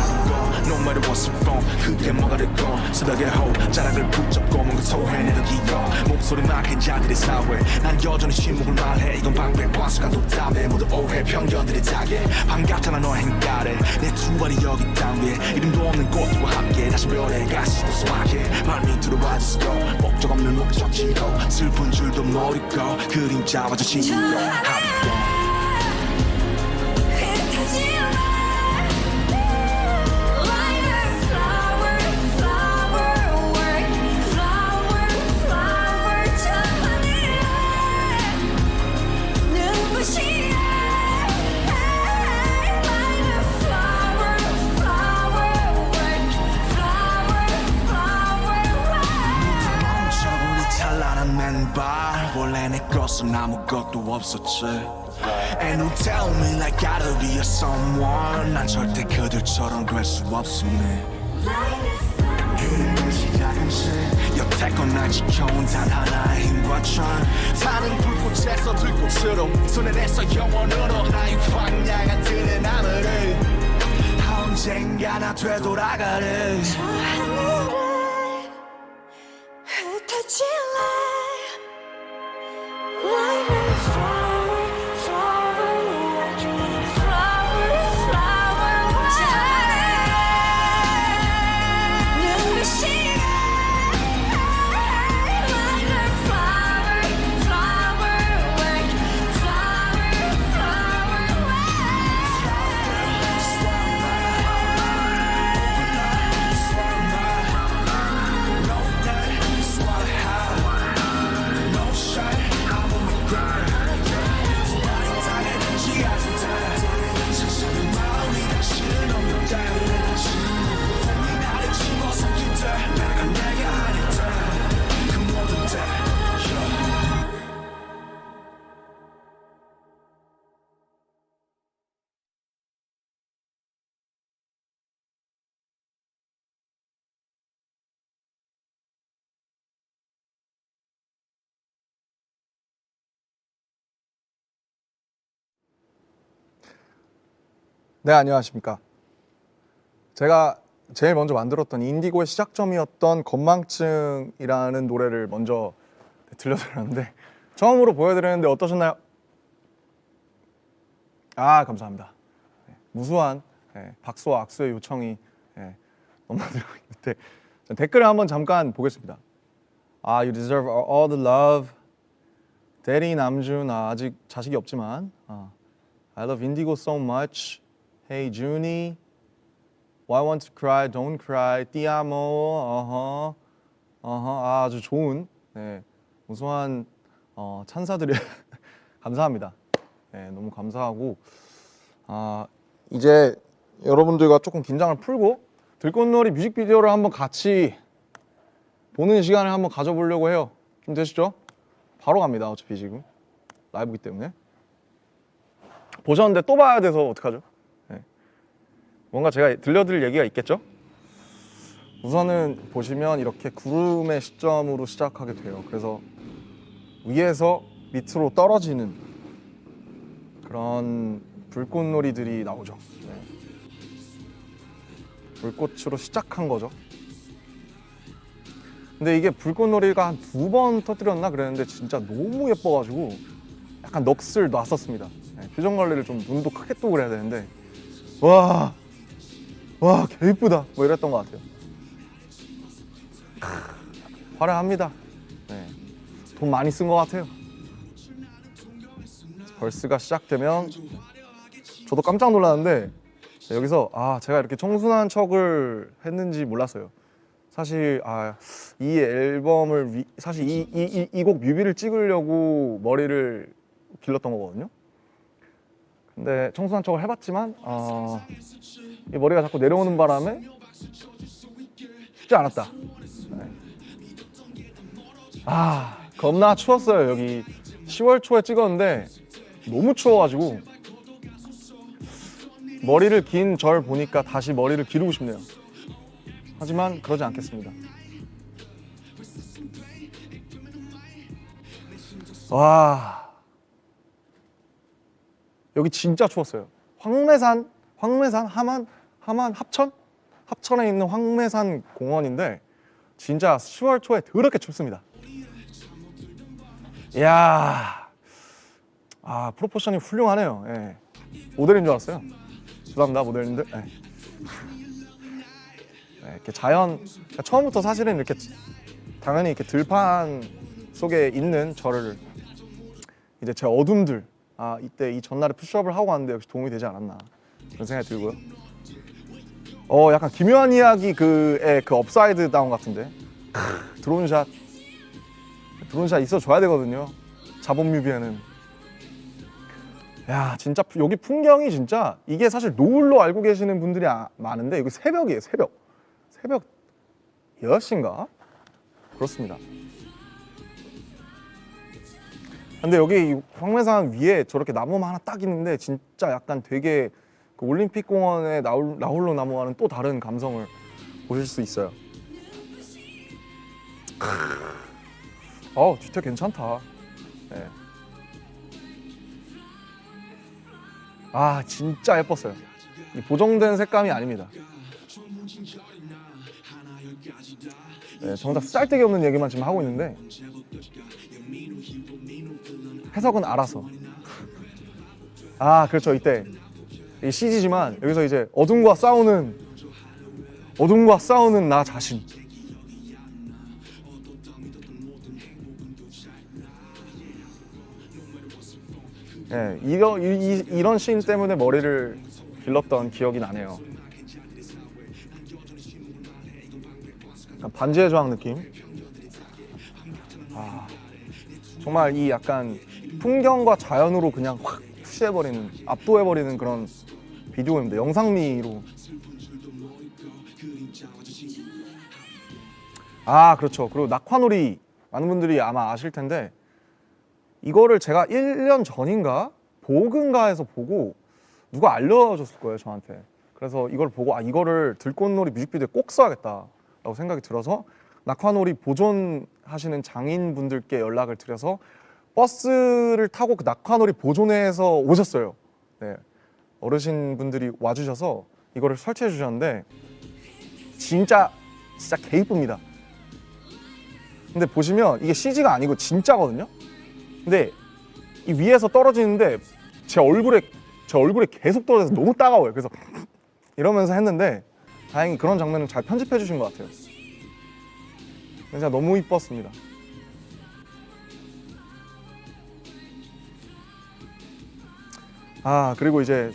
no matter what's wrong 그게 뭐가 됐건 새벽의 호자락을 붙잡고 뭔가 토해내는 기억 목소리만 큰 자들의 사회 난 여전히 침묵을 말해 이건 방패 관수가 독담해 모두 오해 편견들의 타겟 반갑잖아 너의 행가래 내 두 발이 여기 땅 위에 이름도 없는 꽃과 함께 다시 별에 가시고 소확해 발밑으로 와주시고 목적 없는 목적지로 슬픈 줄도 모르고 그림자마저 지고 하루도 원래 내 것은 아무것도 없었지 And don't tell me like gotta be a someone 난 절대 그들처럼 될 수 없음네 그림을 시작한지 여태껏 날 지켜온 단 하나의 힘과 천 타는 불꽃에서 들꽃으로 손에 내서 영원으로 나의 광야가 드는 하늘을 언젠가 나 되돌아가래 저 하늘을 흩어질래 Like a flower, flower, flower, flower. 눈부시게 like a flower, flower, flower, 네, 안녕하십니까. 제가 제일 먼저 만들었던 인디고의 시작점이었던 건망증이라는 노래를 먼저 들려드렸는데 처음으로 보여드렸는데 어떠셨나요? 아, 감사합니다. 무수한 박수와 악수의 요청이 넘나들고 있는데 댓글을 한번 잠깐 보겠습니다. 아, you deserve all the love. 대리 남준, 아직 자식이 없지만 I love Indigo so much. Hey Junie, why want to cry? Don't cry. Ti amo. 아주 좋은 무수한 찬사들이 감사합니다. 너무 감사하고 이제 여러분들과 조금 긴장을 풀고 들꽃놀이 뮤직비디오를 한번 같이 보는 시간을 한번 가져보려고 해요. 좀 되시죠? 바로 갑니다. 어차피 지금 라이브이기 때문에. 보셨는데 또 봐야 돼서 어떡하죠? 뭔가 제가 들려드릴 얘기가 있겠죠? 우선은 보시면 이렇게 구름의 시점으로 시작하게 돼요. 그래서 위에서 밑으로 떨어지는 그런 불꽃놀이들이 나오죠. 불꽃으로 시작한 거죠. 근데 이게 불꽃놀이가 한 2번 터뜨렸나 그랬는데 진짜 너무 예뻐가지고 약간 넋을 놨었습니다. 표정 관리를 좀 눈도 크게 뜨고 그래야 되는데 와 개 이쁘다 뭐 이랬던 것 같아요. 화려합니다. 돈 많이 쓴 것 같아요. 벌스가 시작되면 저도 깜짝 놀랐는데 여기서 제가 이렇게 청순한 척을 했는지 몰랐어요. 사실 이 앨범을 사실 이 곡 뮤비를 찍으려고 머리를 길렀던 거거든요. 근데 청순한 척을 해봤지만 이 머리가 자꾸 내려오는 바람에 쉽지 않았다. 겁나 추웠어요. 여기 10월 초에 찍었는데 너무 추워가지고 머리를 긴 절 보니까 다시 머리를 기르고 싶네요. 하지만 그러지 않겠습니다. 와, 여기 진짜 추웠어요. 황매산, 하만, 합천에 있는 황매산 공원인데 진짜 10월 초에 더럽게 춥습니다. 이야, 프로포션이 훌륭하네요. 예. 모델인 줄 알았어요. 죄송합니다, 모델님들. 예. 네, 이렇게 자연, 그러니까 처음부터 사실은 이렇게 당연히 이렇게 들판 속에 있는 저를 이제 제 어둠들, 이때 이 전날에 푸시업을 하고 왔는데 역시 도움이 되지 않았나 그런 생각이 들고요. 약간 기묘한 이야기 그 업사이드 다운 같은데 드론샷 있어줘야 되거든요. 자본 뮤비에는. 야, 진짜 여기 풍경이 진짜 이게 사실 노을로 알고 계시는 분들이 많은데 여기 새벽이에요. 새벽 6시인가? 그렇습니다. 근데 여기 황매산 위에 저렇게 나무만 하나 딱 있는데 진짜 약간 되게 그 올림픽 공원의 나홀로 나무와는 또 다른 감성을 보실 수 있어요. 뒤태 괜찮다. 네. 진짜 예뻤어요. 이 보정된 색감이 아닙니다. 네, 정작 쓸데기 없는 얘기만 지금 하고 있는데 해석은 알아서. 그렇죠. 이때 이 CG지만 여기서 이제 어둠과 싸우는 나 자신. 네, 이런 씬 때문에 머리를 길렀던 기억이 나네요. 약간 반지의 저항 느낌. 정말 이 약간 풍경과 자연으로 그냥 확 푸시해버리는, 압도해버리는 그런 비디오입니다. 영상미로. 그렇죠. 그리고 낙화놀이 많은 분들이 아마 아실 텐데 이거를 제가 1년 전인가 보근가에서 보고 누가 알려줬을 거예요, 저한테. 그래서 이걸 보고 이거를 들꽃놀이 뮤직비디오에 꼭 써야겠다라고 생각이 들어서 낙화놀이 보존하시는 장인분들께 연락을 드려서 버스를 타고 그 낙화놀이 보존회에서 오셨어요. 네. 어르신분들이 와주셔서 이거를 설치해 주셨는데 진짜 개 이쁩니다. 근데 보시면 이게 CG가 아니고 진짜거든요. 근데 이 위에서 떨어지는데 제 얼굴에 계속 떨어져서 너무 따가워요. 그래서 이러면서 했는데 다행히 그런 장면을 잘 편집해 주신 것 같아요. 진짜 너무 이뻤습니다. 그리고 이제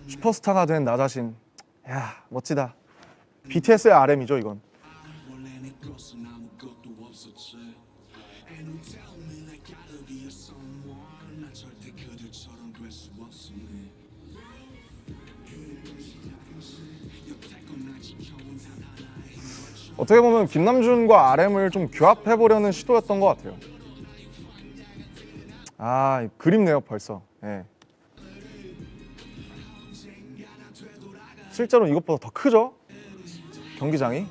슈퍼스타가 된 나 자신. 야, 멋지다. BTS의 RM이죠, 이건. 어떻게 보면 김남준과 RM을 좀 규합해보려는 시도였던 것 같아요. 그립네요, 벌써. 네. 실제로 이것보다 더 크죠? 경기장이.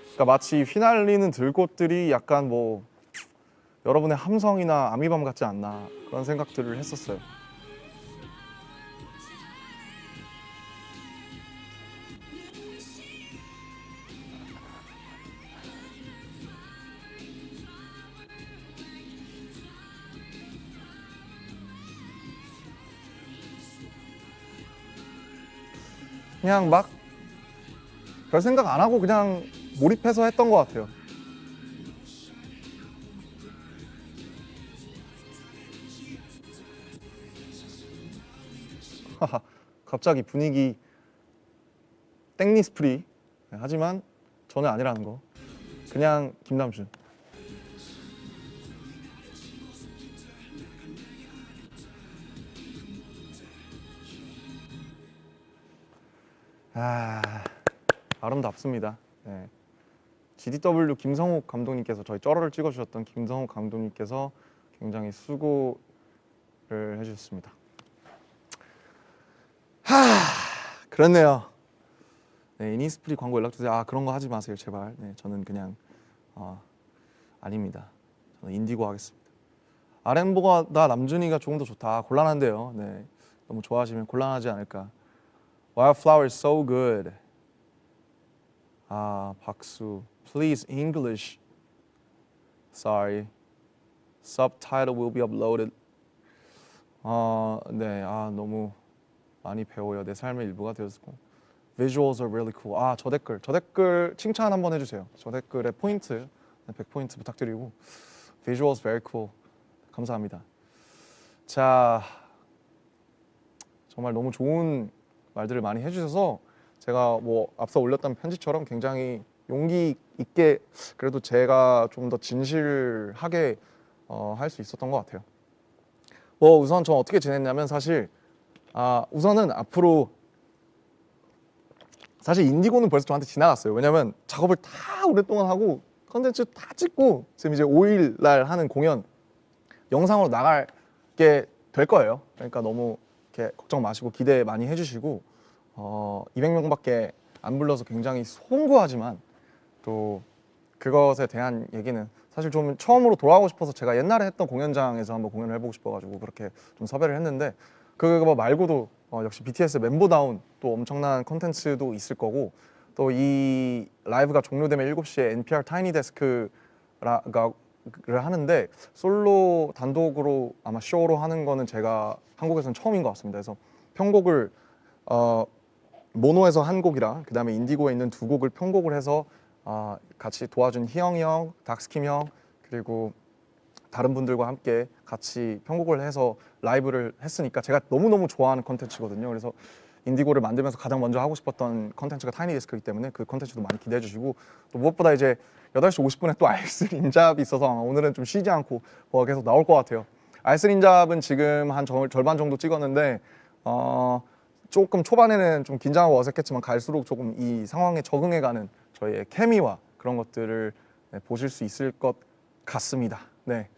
그러니까 마치 휘날리는 들꽃들이 약간 뭐 여러분의 함성이나 아미밤 같지 않나 그런 생각들을 했었어요. 그냥 막 별 생각 안 하고 그냥 몰입해서 했던 것 같아요. 갑자기 분위기 땡리스프리. 하지만 저는 아니라는 거. 그냥 김남준. 아름답습니다. 네. GDW 김성욱 감독님께서 저희 쩔어를 찍어주셨던 김성욱 감독님께서 굉장히 해주셨습니다. 그렇네요. 네, 이니스프리 광고 연락 주세요. 아 그런 거 하지 마세요 제발. 네, 저는 그냥 아닙니다. 저는 인디고 하겠습니다. 아rem보다 남준이가 조금 더 좋다. 곤란한데요. 네, 너무 좋아하시면 곤란하지 않을까. Wildflower is so good. 아 박수. Please English. Sorry. Subtitle will be uploaded. 네, 너무 많이 배워요. 내 삶의 일부가 되었고. Visuals are really cool. 저 댓글 칭찬 한번 해주세요. 저 댓글에 포인트 100포인트 부탁드리고. Visuals very cool. 감사합니다. 자, 정말 너무 좋은 말들을 많이 해주셔서 제가 뭐 앞서 올렸던 편지처럼 굉장히 용기 있게 그래도 제가 좀 더 진실하게 할 수 있었던 것 같아요. 뭐 우선 저 어떻게 지냈냐면 사실 우선은 앞으로 사실 인디고는 벌써 저한테 지나갔어요. 왜냐면 작업을 다 오랫동안 하고 컨텐츠 다 찍고 지금 이제 5일 날 하는 공연 영상으로 나갈게 될 거예요. 그러니까 너무 이렇게 걱정 마시고 기대 많이 해주시고 200명밖에 안 불러서 굉장히 송구하지만 또 그것에 대한 얘기는 사실 좀 처음으로 돌아가고 싶어서 제가 옛날에 했던 공연장에서 한번 공연을 해보고 싶어가지고 그렇게 좀 섭외를 했는데 그거 말고도 역시 BTS 멤버다운 또 엄청난 컨텐츠도 있을 거고 또 이 라이브가 종료되면 7시에 NPR 타이니 데스크를 하는데 솔로 단독으로 아마 쇼로 하는 거는 제가 한국에서는 처음인 것 같습니다. 그래서 편곡을 모노에서 한 곡이랑 그 다음에 인디고에 있는 2곡을 편곡을 해서 같이 도와준 희영이 형, 닥스킴 형 그리고 다른 분들과 함께 같이 편곡을 해서 라이브를 했으니까 제가 너무너무 좋아하는 컨텐츠거든요. 그래서 인디고를 만들면서 가장 먼저 하고 싶었던 컨텐츠가 타이니 데스크이기 때문에 그 컨텐츠도 많이 기대해 주시고 또 무엇보다 이제 8시 50분에 또 알쓸 인잡이 있어서 오늘은 좀 쉬지 않고 계속 나올 것 같아요. 알쓸 인잡은 지금 한 절반 정도 찍었는데 조금 초반에는 좀 긴장하고 어색했지만 갈수록 조금 이 상황에 적응해가는 저희의 케미와 그런 것들을 보실 수 있을 것 같습니다. 네.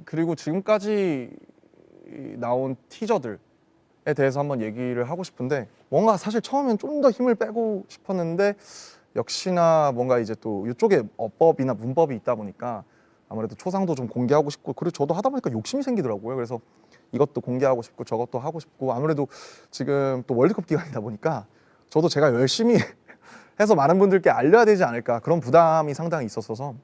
그리고 지금까지 나온 티저들에 대해서 한번 얘기를 하고 싶은데 뭔가 사실 처음엔 좀 더 힘을 빼고 싶었는데 역시나 뭔가 이제 또 이쪽에 어법이나 문법이 있다 보니까 아무래도 초상도 좀 공개하고 싶고 그리고 저도 하다 보니까 욕심이 생기더라고요. 그래서 이것도 공개하고 싶고 저것도 하고 싶고 아무래도 지금 또 월드컵 기간이다 보니까 저도 제가 열심히 해서 많은 분들께 알려야 되지 않을까 그런 부담이 상당히 있었어서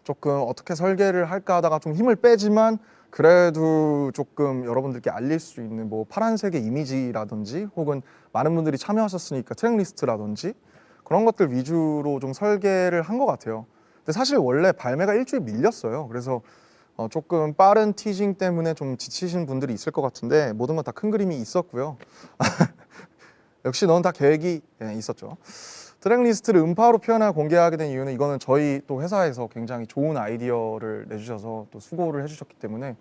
조금 어떻게 설계를 할까 하다가 좀 힘을 빼지만 그래도 조금 여러분들께 알릴 수 있는 뭐 파란색의 이미지라든지 혹은 많은 분들이 참여하셨으니까 트랙 리스트라든지 그런 것들 위주로 좀 설계를 한 것 같아요. 근데 사실 원래 발매가 일주일 밀렸어요. 그래서 조금 빠른 티징 때문에 좀 지치신 분들이 있을 것 같은데 모든 건 다 큰 그림이 있었고요. 역시 넌 다 계획이 있었죠. 트랙 리스트를 음파로 표현하고 공개하게 된 이유는 이거는 저희 또 회사에서 굉장히 좋은 아이디어를 내주셔서 또 수고를 해주셨기 때문에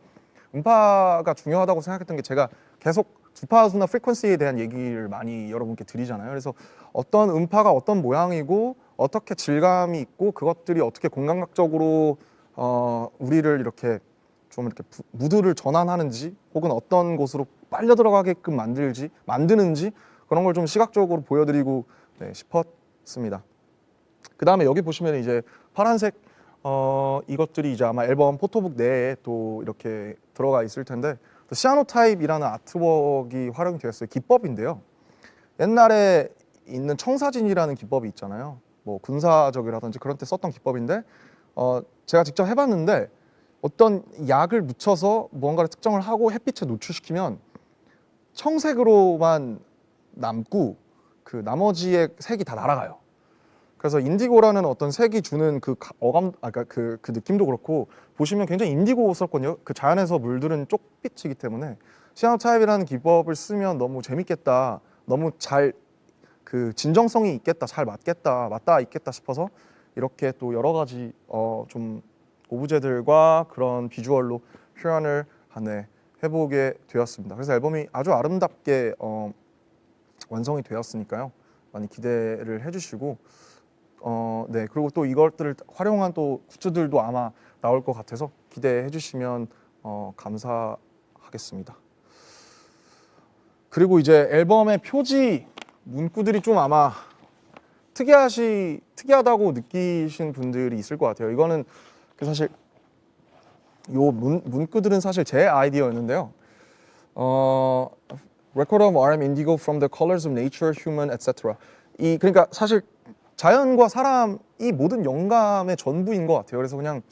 음파가 중요하다고 생각했던 게 제가 계속 주파수나 프리퀀시에 대한 얘기를 많이 여러분께 드리잖아요. 그래서 어떤 음파가 어떤 모양이고 어떻게 질감이 있고 그것들이 어떻게 공감각적으로 우리를 이렇게 좀 이렇게 무드를 전환하는지 혹은 어떤 곳으로 빨려 들어가게끔 만드는지 그런 걸 좀 시각적으로 보여드리고 싶었습니다. 그 다음에 여기 보시면 이제 파란색 이것들이 이제 아마 앨범 포토북 내에 또 이렇게 들어가 있을 텐데 시아노타입이라는 아트웍이 활용이 되었어요. 기법인데요. 옛날에 있는 청사진이라는 기법이 있잖아요. 뭐 군사적이라든지 그런 때 썼던 기법인데 제가 직접 해봤는데 어떤 약을 묻혀서 무언가를 특정을 하고 햇빛에 노출시키면 청색으로만 남고 그 나머지의 색이 다 날아가요. 그래서 인디고라는 어떤 색이 주는 그 어감, 그 느낌도 그렇고 보시면 굉장히 인디고스럽거든요. 그 자연에서 물들은 쪽빛이기 때문에 시아노타입이라는 기법을 쓰면 너무 재밌겠다, 너무 잘 그 진정성이 있겠다, 잘 맞다 있겠다 싶어서 이렇게 또 여러 가지 좀 오브제들과 그런 비주얼로 표현을 해보게 되었습니다. 그래서 앨범이 아주 아름답게 완성이 되었으니까요. 많이 기대를 해주시고 네 그리고 또 이것들을 활용한 또 굿즈들도 아마 나올 것 같아서 기대해 주시면 감사하겠습니다. 그리고 이제 앨범의 표지 문구들이 좀 아마 특이하다고 느끼신 분들이 있을 것 같아요. 이거는 사실 요 문구들은 사실 제 아이디어였는데요. Record of RM Indigo from the colors of nature, human, etc. 그러니까 사실 자연과 사람이 모든 영감의 전부인 것 같아요. 그래서 그냥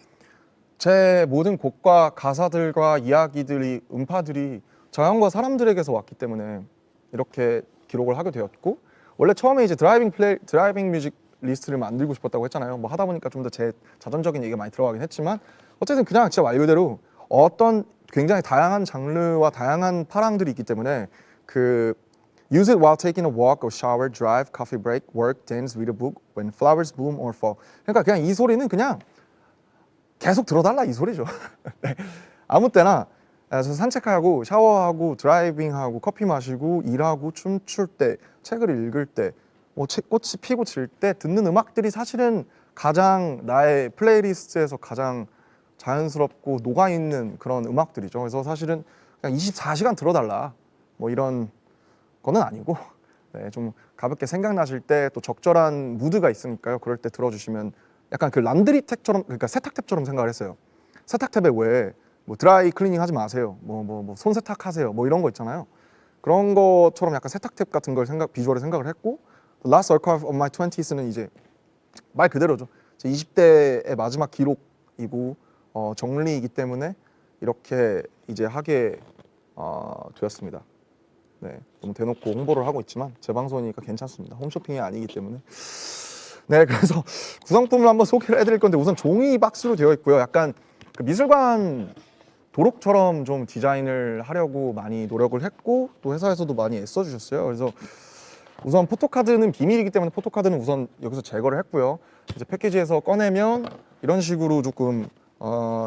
제 모든 곡과 가사들과 이야기들이 음파들이 자연과 사람들에게서 왔기 때문에 이렇게 기록을 하게 되었고, 원래 처음에 이제 드라이빙 뮤직 리스트를 만들고 싶었다고 했잖아요. 뭐 하다 보니까 좀 더 제 자전적인 얘기가 많이 들어가긴 했지만 어쨌든 그냥 진짜 말 그대로 어떤 굉장히 다양한 장르와 다양한 파랑들이 있기 때문에 use it while taking a walk or shower, drive, coffee break, work, dance, read a book, when flowers bloom or fall. 그러니까 그냥 이 소리는 그냥 계속 들어달라 이 소리죠. 네. 아무 때나 산책하고 샤워하고 드라이빙하고 커피 마시고 일하고 춤출 때 책을 읽을 때 뭐 꽃이 피고 질 때 듣는 음악들이 사실은 가장 나의 플레이리스트에서 가장 자연스럽고 녹아있는 그런 음악들이죠. 그래서 사실은 그냥 24시간 들어달라 뭐 이런 거는 아니고, 네, 좀 가볍게 생각나실 때 또 적절한 무드가 있으니까요. 그럴 때 들어주시면 약간 그 란드리탭처럼, 그러니까 세탁탭처럼 생각을 했어요. 세탁탭에 왜 뭐 드라이 클리닝 하지 마세요, 뭐 손 세탁하세요, 뭐 이런 거 있잖아요. 그런 것처럼 약간 세탁탭 같은 걸 비주얼에 생각을 했고, Last Archive of My 20s는 이제 말 그대로죠. 제 20대의 마지막 기록이고 정리이기 때문에 이렇게 이제 하게 되었습니다. 네, 너무 대놓고 홍보를 하고 있지만 제 방송이니까 괜찮습니다. 홈쇼핑이 아니기 때문에. 네, 그래서 구성품을 한번 소개를 해드릴 건데, 우선 종이 박스로 되어 있고요. 약간 그 미술관 도록처럼 좀 디자인을 하려고 많이 노력을 했고, 또 회사에서도 많이 애써주셨어요. 그래서 우선 포토카드는 비밀이기 때문에 포토카드는 우선 여기서 제거를 했고요. 이제 패키지에서 꺼내면 이런 식으로 조금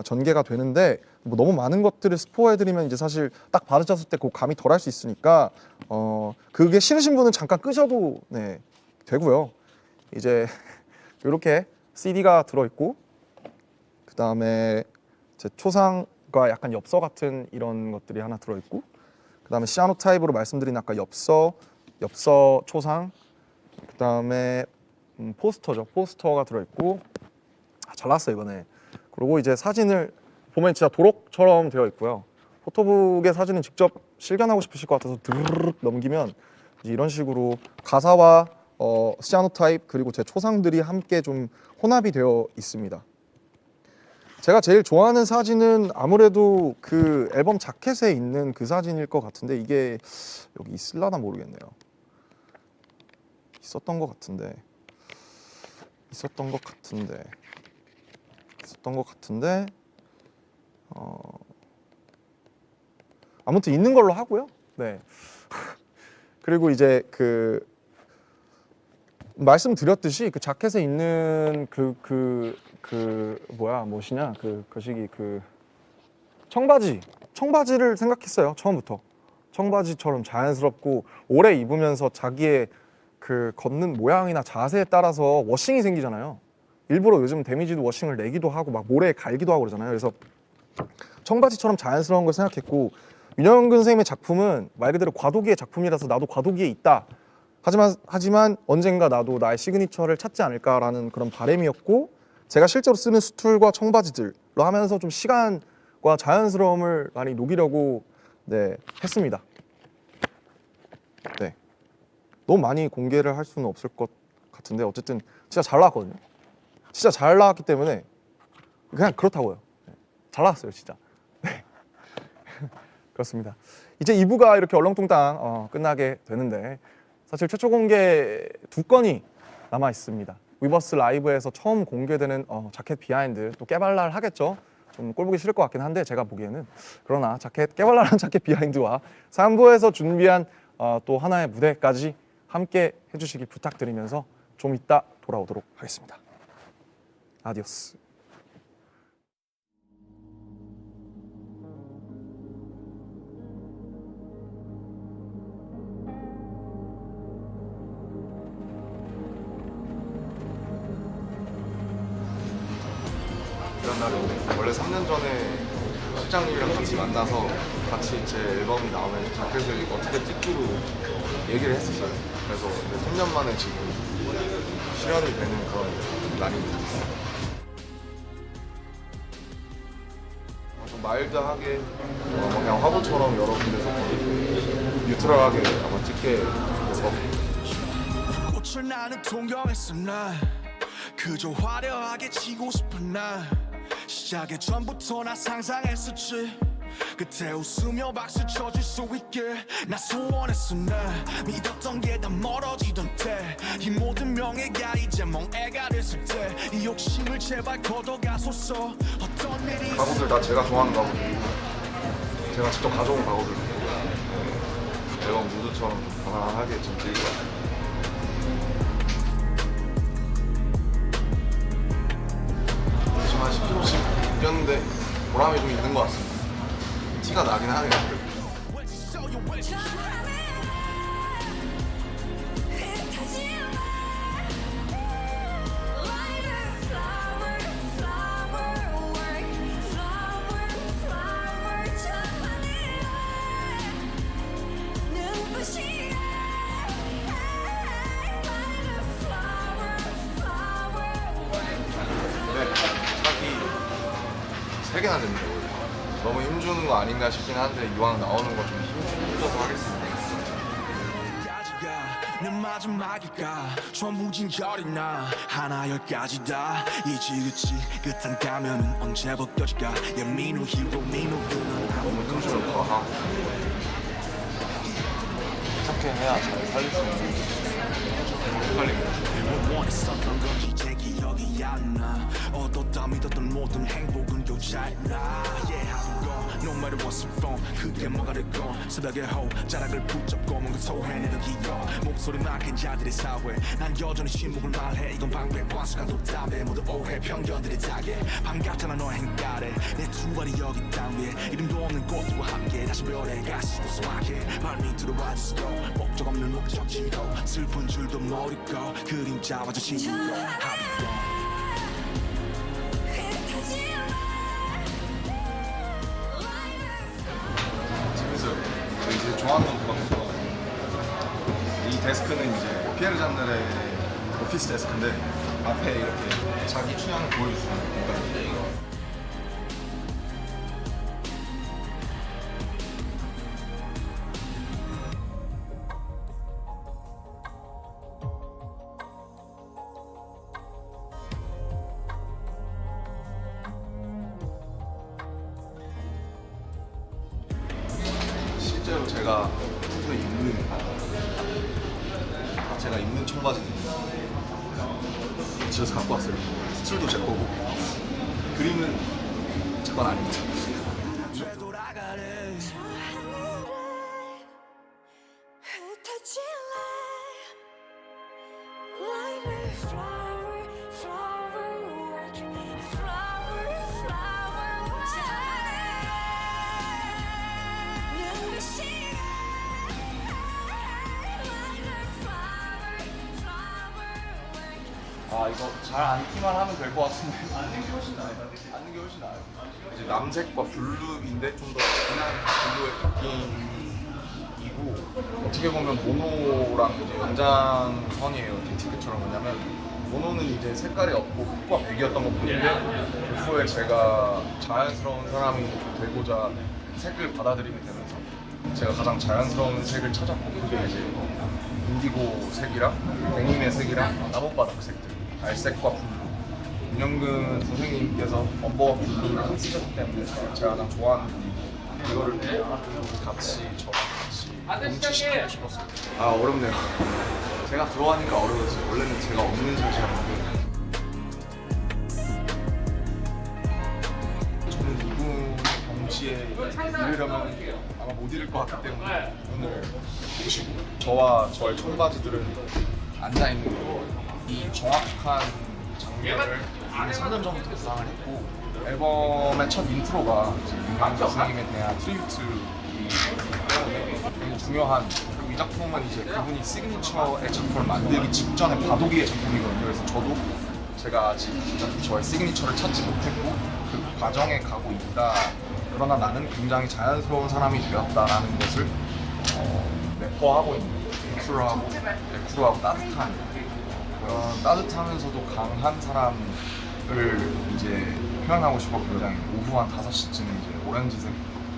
전개가 되는데, 뭐 너무 많은 것들을 스포해드리면 이제 사실 딱 받으셨을 때 그 감이 덜할 수 있으니까 그게 싫으신 분은 잠깐 끄셔도 네, 되고요. 이제 이렇게 CD가 들어있고, 그 다음에 제 초상과 약간 엽서 같은 이런 것들이 하나 들어있고, 그 다음에 시아노타입으로 말씀드린 아까 엽서 초상, 그 다음에 포스터죠. 포스터가 들어있고, 잘 나왔어요 이번에. 그리고 이제 사진을 보면 진짜 도록처럼 되어 있고요. 포토북의 사진은 직접 실견하고 싶으실 것 같아서 드르륵 넘기면 이제 이런 식으로 가사와 시아노타입 그리고 제 초상들이 함께 좀 혼합이 되어 있습니다. 제가 제일 좋아하는 사진은 아무래도 그 앨범 자켓에 있는 그 사진일 것 같은데, 이게 여기 있을라나 모르겠네요. 있었던 것 같은데 아무튼 있는 걸로 하고요. 네. 그리고 이제 그 말씀드렸듯이 그 자켓에 있는 무엇이냐 그 시기 청바지를 생각했어요. 처음부터 청바지처럼 자연스럽고 오래 입으면서 자기의 그 걷는 모양이나 자세에 따라서 워싱이 생기잖아요. 일부러 요즘 데미지드 워싱을 내기도 하고 막 모래에 갈기도 하고 그러잖아요. 그래서 청바지처럼 자연스러운 걸 생각했고, 윤영근 선생님의 작품은 말 그대로 과도기의 작품이라서 나도 과도기에 있다. 하지만 언젠가 나도 나의 시그니처를 찾지 않을까라는 그런 바람이었고, 제가 실제로 쓰는 스툴과 청바지들로 하면서 좀 시간과 자연스러움을 많이 녹이려고 했습니다. 네. 너무 많이 공개를 할 수는 없을 것 같은데 어쨌든 진짜 잘 나왔거든요. 진짜 잘 나왔기 때문에 그냥 그렇다고요. 잘 나왔어요 진짜. 네. 그렇습니다. 이제 2부가 이렇게 얼렁뚱땅 끝나게 되는데, 사실 최초 공개 2건이 남아 있습니다. 위버스 라이브에서 처음 공개되는 자켓 비하인드, 또 깨발랄 하겠죠. 좀 꼴보기 싫을 것 같긴 한데 제가 보기에는, 그러나 깨발랄한 자켓 비하인드와 3부에서 준비한 또 하나의 무대까지 함께 해주시길 부탁드리면서 좀 이따 돌아오도록 하겠습니다. 아디오스. 이런 날인데 원래 3년 전에 편집장님이랑 같이 만나서 같이 제 앨범이 나오면 자켓을 어떻게 찍기로 얘기를 했었어요. 그래서 3년 만에 지금 실현이 되는 그런 날입니다. 좀 마일드하게 그냥 화보처럼 여러 군데서 뉴트럴하게 아마 찍게 돼서 꽃을 나는 동경했어 난 그저 화려하게 지고 싶은 난 시작의 전부터 나 상상했었지 그때 웃으며 박수 쳐줄 수 있게 나 소원했어 난 믿었던 게 다 멀어지던 때 이 모든 명예가 이제 멍해가 됐을 때 이 욕심을 제발 걷어가소서 어떤 일이 가구들 다 제가 좋아하는 가구들이고 제가 직접 가져온 가구들이고 앨범 무드처럼 좀 편안하게 좀 찍을 것 같아요. 지금 한 10kg씩 뛰었는데 보람이 좀 있는 것 같습니다. 티가 나긴 하네요. 네, 차기 3개나 됐네요. 너무 힘주는 거 아닌가 싶긴 한데 이왕 나오는 거 좀 힘줘서 하겠습니다. 내 마지막일까 전무진결이 나 하나 열까지 다 이지그치 끝한 가면은 언제 벗겨질까 Yeah me no hero me no villain 너무 춤추는 거 하고 어떻게 해야 잘 살릴 수 있는지 헷갈립니다. 일본 원했었던 건지 제 기억이 안나 얻었다 믿었던 모든 행복은 교차했나 Yeah 하던 거 No matter what's wrong 그게 뭐가 됐건 새벽에 호 자락을 붙잡고 뭔가 소해내는 기억 목소리 막힌 자들의 사회 난 여전히 침묵을 말해 이건 방백관수가 돋답해 모두 오해 편견들의 타겟 반갑잖아 너의 행가래 내 두 발이 여기 땅 위에 이름도 없는 꽃들과 함께 다시 별에 가시고 소확해 발밑으로 와주시고 목적 없는 목적지로 슬픈 줄도 모르고 그림자와 저 친구로 합의고 재밌어요. 저 이제 좋아하는 것도 이 데스크는 이제 피에르 잔넬의 오피스 데스크인데 앞에 이렇게 자기 취향을 보여줄 수 있는 공간이에요. 실제로 제가 평소에 입는 청바지입니다. 집에서 갖고 왔어요. 스틸도 제 거고 그림은 제 건 아닙니다. 되돌아가래 아 이거 잘 앉기만 하면 될 것 같은데 앉는 게 훨씬 나아요. 앉는 게 훨씬 나아요. 이제 남색과 블루인데 좀 더 진한 블루의 느낌이고 어떻게 보면 모노랑 이제 연장선이에요. 딘티크처럼. 뭐냐면 모노는 이제 색깔이 없고 흑과 백이었던 것 뿐인데 그 후에 제가 자연스러운 사람이 되고자 색을 받아들이게 되면서 제가 가장 자연스러운 색을 찾았고 그게 이제 인디고 색이랑 데님의 색이랑 나뭇바닥 색들, 알색과 블루. 윤영근 선생님께서 엄버와 블루를 쓰셨기 때문에 제가 가장 좋아하는 분이고 이거를 같이 저랑 같이 동치시키고 싶었어요. 아 어렵네요. 제가 들어가니까 어려웠어요. 원래는 제가 없는 샷이었는데 저는 이분의 경지에 이르려면 아마 못 이룰 것 같기 때문에 오늘 보시고 저와 저의 청바지들은 앉아있는 이 정확한 장면을 이미 3년 전부터 예상을 했고 앨범의 첫 인트로가 윤광 교수님에 대한 트리뷰트 굉장히 중요한 그리고 이 작품은 이제 그분이 시그니처의 작품을 만들기 직전에 바도기의 작품이거든요. 그래서 저도 제가 아직 저의 시그니처를 찾지 못했고 그 과정에 가고 있다 그러나 나는 굉장히 자연스러운 사람이 되었다라는 것을 내포하고 있는 쿨하고 따뜻한 그런 따뜻하면서도 강한 사람을 이제 표현하고 싶었고 굉장히 오후 한 5시쯤 이제 오렌지색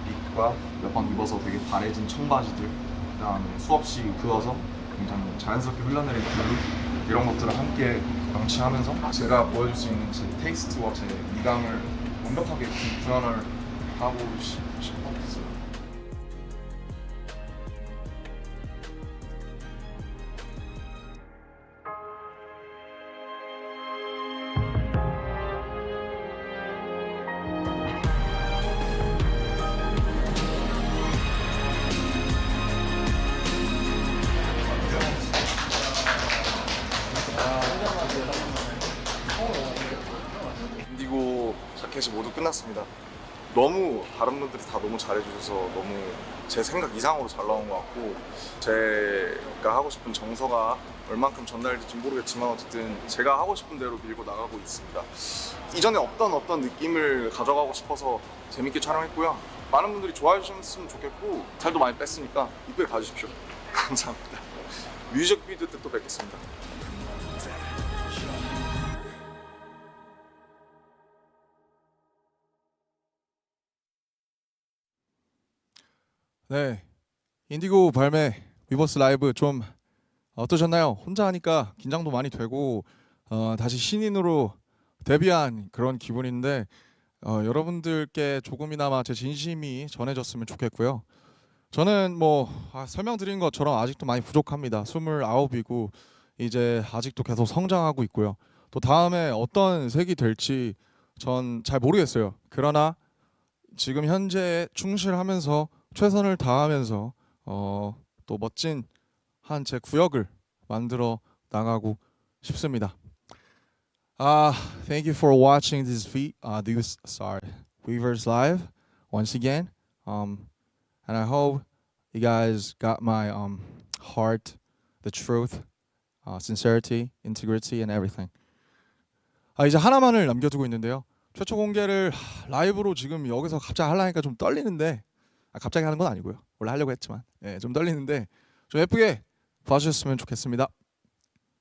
립과 몇 번 입어서 되게 바래진 청바지들 그다음에 수없이 그어서 굉장히 자연스럽게 흘러내린 블루 이런 것들을 함께 명치하면서 제가 보여줄 수 있는 제 테이스트와 제 미감을 완벽하게 구현을 하고 싶었어요. 인디고 자켓이 모두 끝났습니다. 너무 다른 분들이 다 너무 잘해주셔서 너무 제 생각 이상으로 잘 나온 것 같고 제가 하고 싶은 정서가 얼만큼 전달될지 모르겠지만 어쨌든 제가 하고 싶은 대로 밀고 나가고 있습니다. 이전에 없던 어떤 느낌을 가져가고 싶어서 재밌게 촬영했고요. 많은 분들이 좋아해 주셨으면 좋겠고 살도 많이 뺐으니까 이쁘게 봐주십시오. 감사합니다. 뮤직비디오 때 또 뵙겠습니다. 네, 인디고 발매 위버스 라이브 좀 어떠셨나요? 혼자 하니까 긴장도 많이 되고 다시 신인으로 데뷔한 그런 기분인데 여러분들께 조금이나마 제 진심이 전해졌으면 좋겠고요. 저는 설명드린 것처럼 아직도 많이 부족합니다. 29이고 이제 아직도 계속 성장하고 있고요. 또 다음에 어떤 색이 될지 전 잘 모르겠어요. 그러나 지금 현재에 충실하면서 최선을 다하면서 또 멋진 한 제 구역을 만들어 나가고 싶습니다. Thank you for watching this Weverse Live once again. And I hope you guys got my heart, the truth, sincerity, integrity, and everything. 이제 하나만을 남겨두고 있는데요. 최초 공개를 라이브로 지금 여기서 갑자기 하려니까 좀 떨리는데 갑자기 하는 건 아니고요. 원래 하려고 했지만 좀 떨리는데 좀 예쁘게 봐주셨으면 좋겠습니다.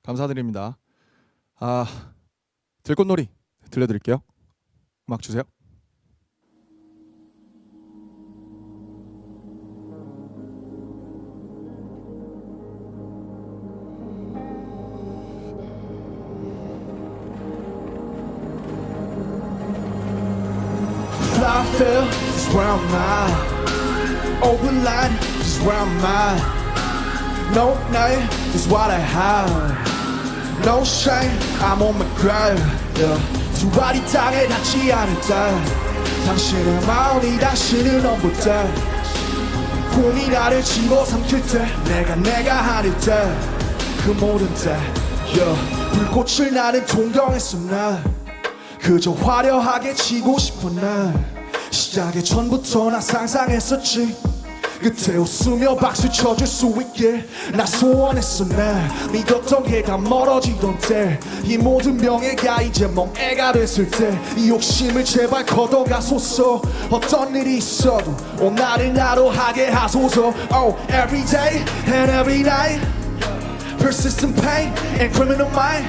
감사드립니다. 들꽃놀이 들려드릴게요. 음악 주세요. Flyfield is where I'm at. Open line is where I'm at. No name is what I have. No shame, I'm on my grind. 두 발이 땅에 닿지 않을 때 당신의 마음이 당신을 넘볼 때 꿈이 나를 집어삼킬 때 내가 아닐 때 그 모든 때 불꽃을 나는 동경했어 난 그저 화려하게 지고 싶은 날 시작의 전부터 나 상상했었지 끝에 웃으며 박수 쳐줄 수 있게 나 소원했어 날 믿었던 게 다 멀어지던 때 이 모든 명예가 이제 멍해가 됐을 때 이 욕심을 제발 걷어가소서 어떤 일이 있어도 오늘을 나로 하게 하소서 Oh every day and every night Persistent pain and criminal mind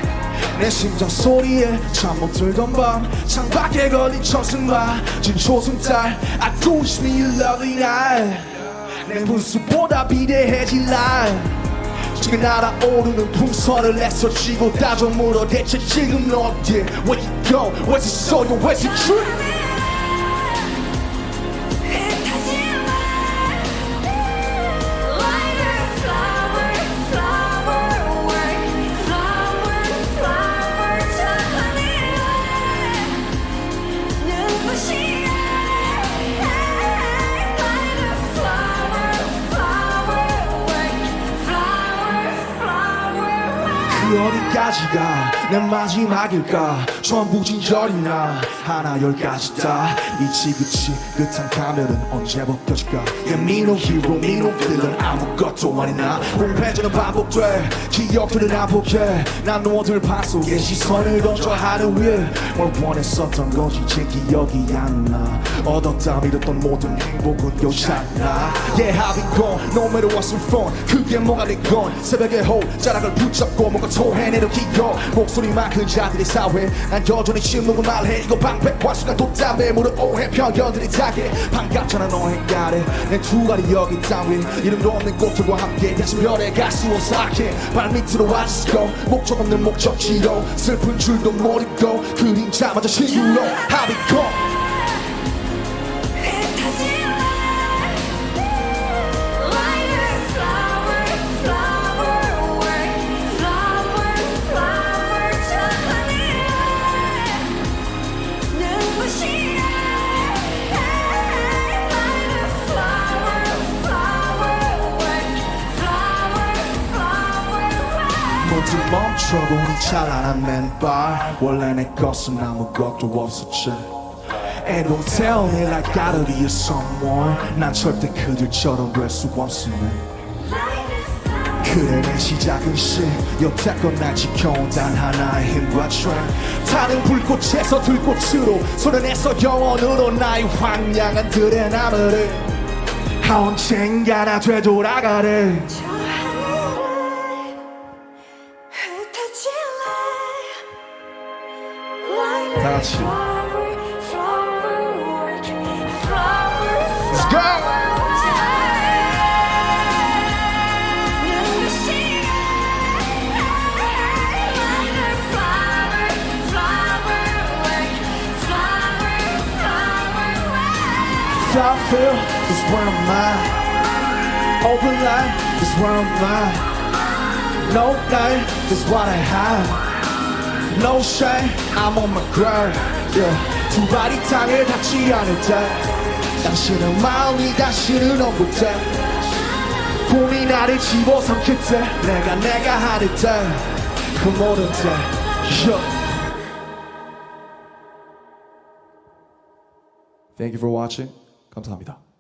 내 심장 소리에 잠 못 들던 밤 창밖에 걸린 저승 맞은 초승달 I do wish me a lovely night 내 분수보다 비대해질 날 지금 날아오르는 풍선을 애써 쥐고 따져 물어 대체 지금 너 어디에 Where you go? Where's the soul? Where's the truth? 그 어디까지가 내 마지막일까 전부 진절이나 하나 열까지 다 이지긋지긋한 가면은 언제 벗겨질까 Yeah me no hero me no villain 아무것도 아니나 공패전은 반복돼 기억들은 안 포기해 난 너들 방 속에 시선을 던져 하늘 위에 뭘 원했었던 건지 제 기억이 안 나 얻었다 잃었던 모든 행복은 여잖아 Yeah I've been gone no matter what's in front 그게 뭐가 됐건 새벽의 호자락을 붙잡고 뭔가 토해내는 기억 목소리만 큰 자들의 사회 난 여전히 침묵을 말해 이거 방패와 순간 돛담에 무릎 오해 편견들이 타게 반갑잖아 너의 가래 내 두 가리 여기 따위 이름도 없는 꽃들과 함께 다시 별에 갈 수 없게 발밑으로 와주고 목적 없는 목적지로 슬픈 줄도 모르고 그림자마저 신유로 I've been gone 모두 멈춰본 이 찬란한 맨발 원래 내 것은 아무것도 없었지 And don't tell me like I gotta be someone 난 절대 그들처럼 될 수 없으면 그래 내 시작은 시 여태껏 날 지켜온 단 하나의 힘과 strength 타는 불꽃에서 들꽃으로 손을 영원으로 나의 황량한 들의 나무를 언젠가 나 되돌아가래 다 같이 Let's go! I feel is where I'm at Open line is where I'm at No lie is what I have No shame I'm on my grind yeah. 두 발이 땅에 닿지 않을 때 당신은 마음이 당신은 없을 때 꿈이 나를 집어삼킬 때 내가 하는 때그 모든 때 yeah. Thank you for watching. 감사합니다.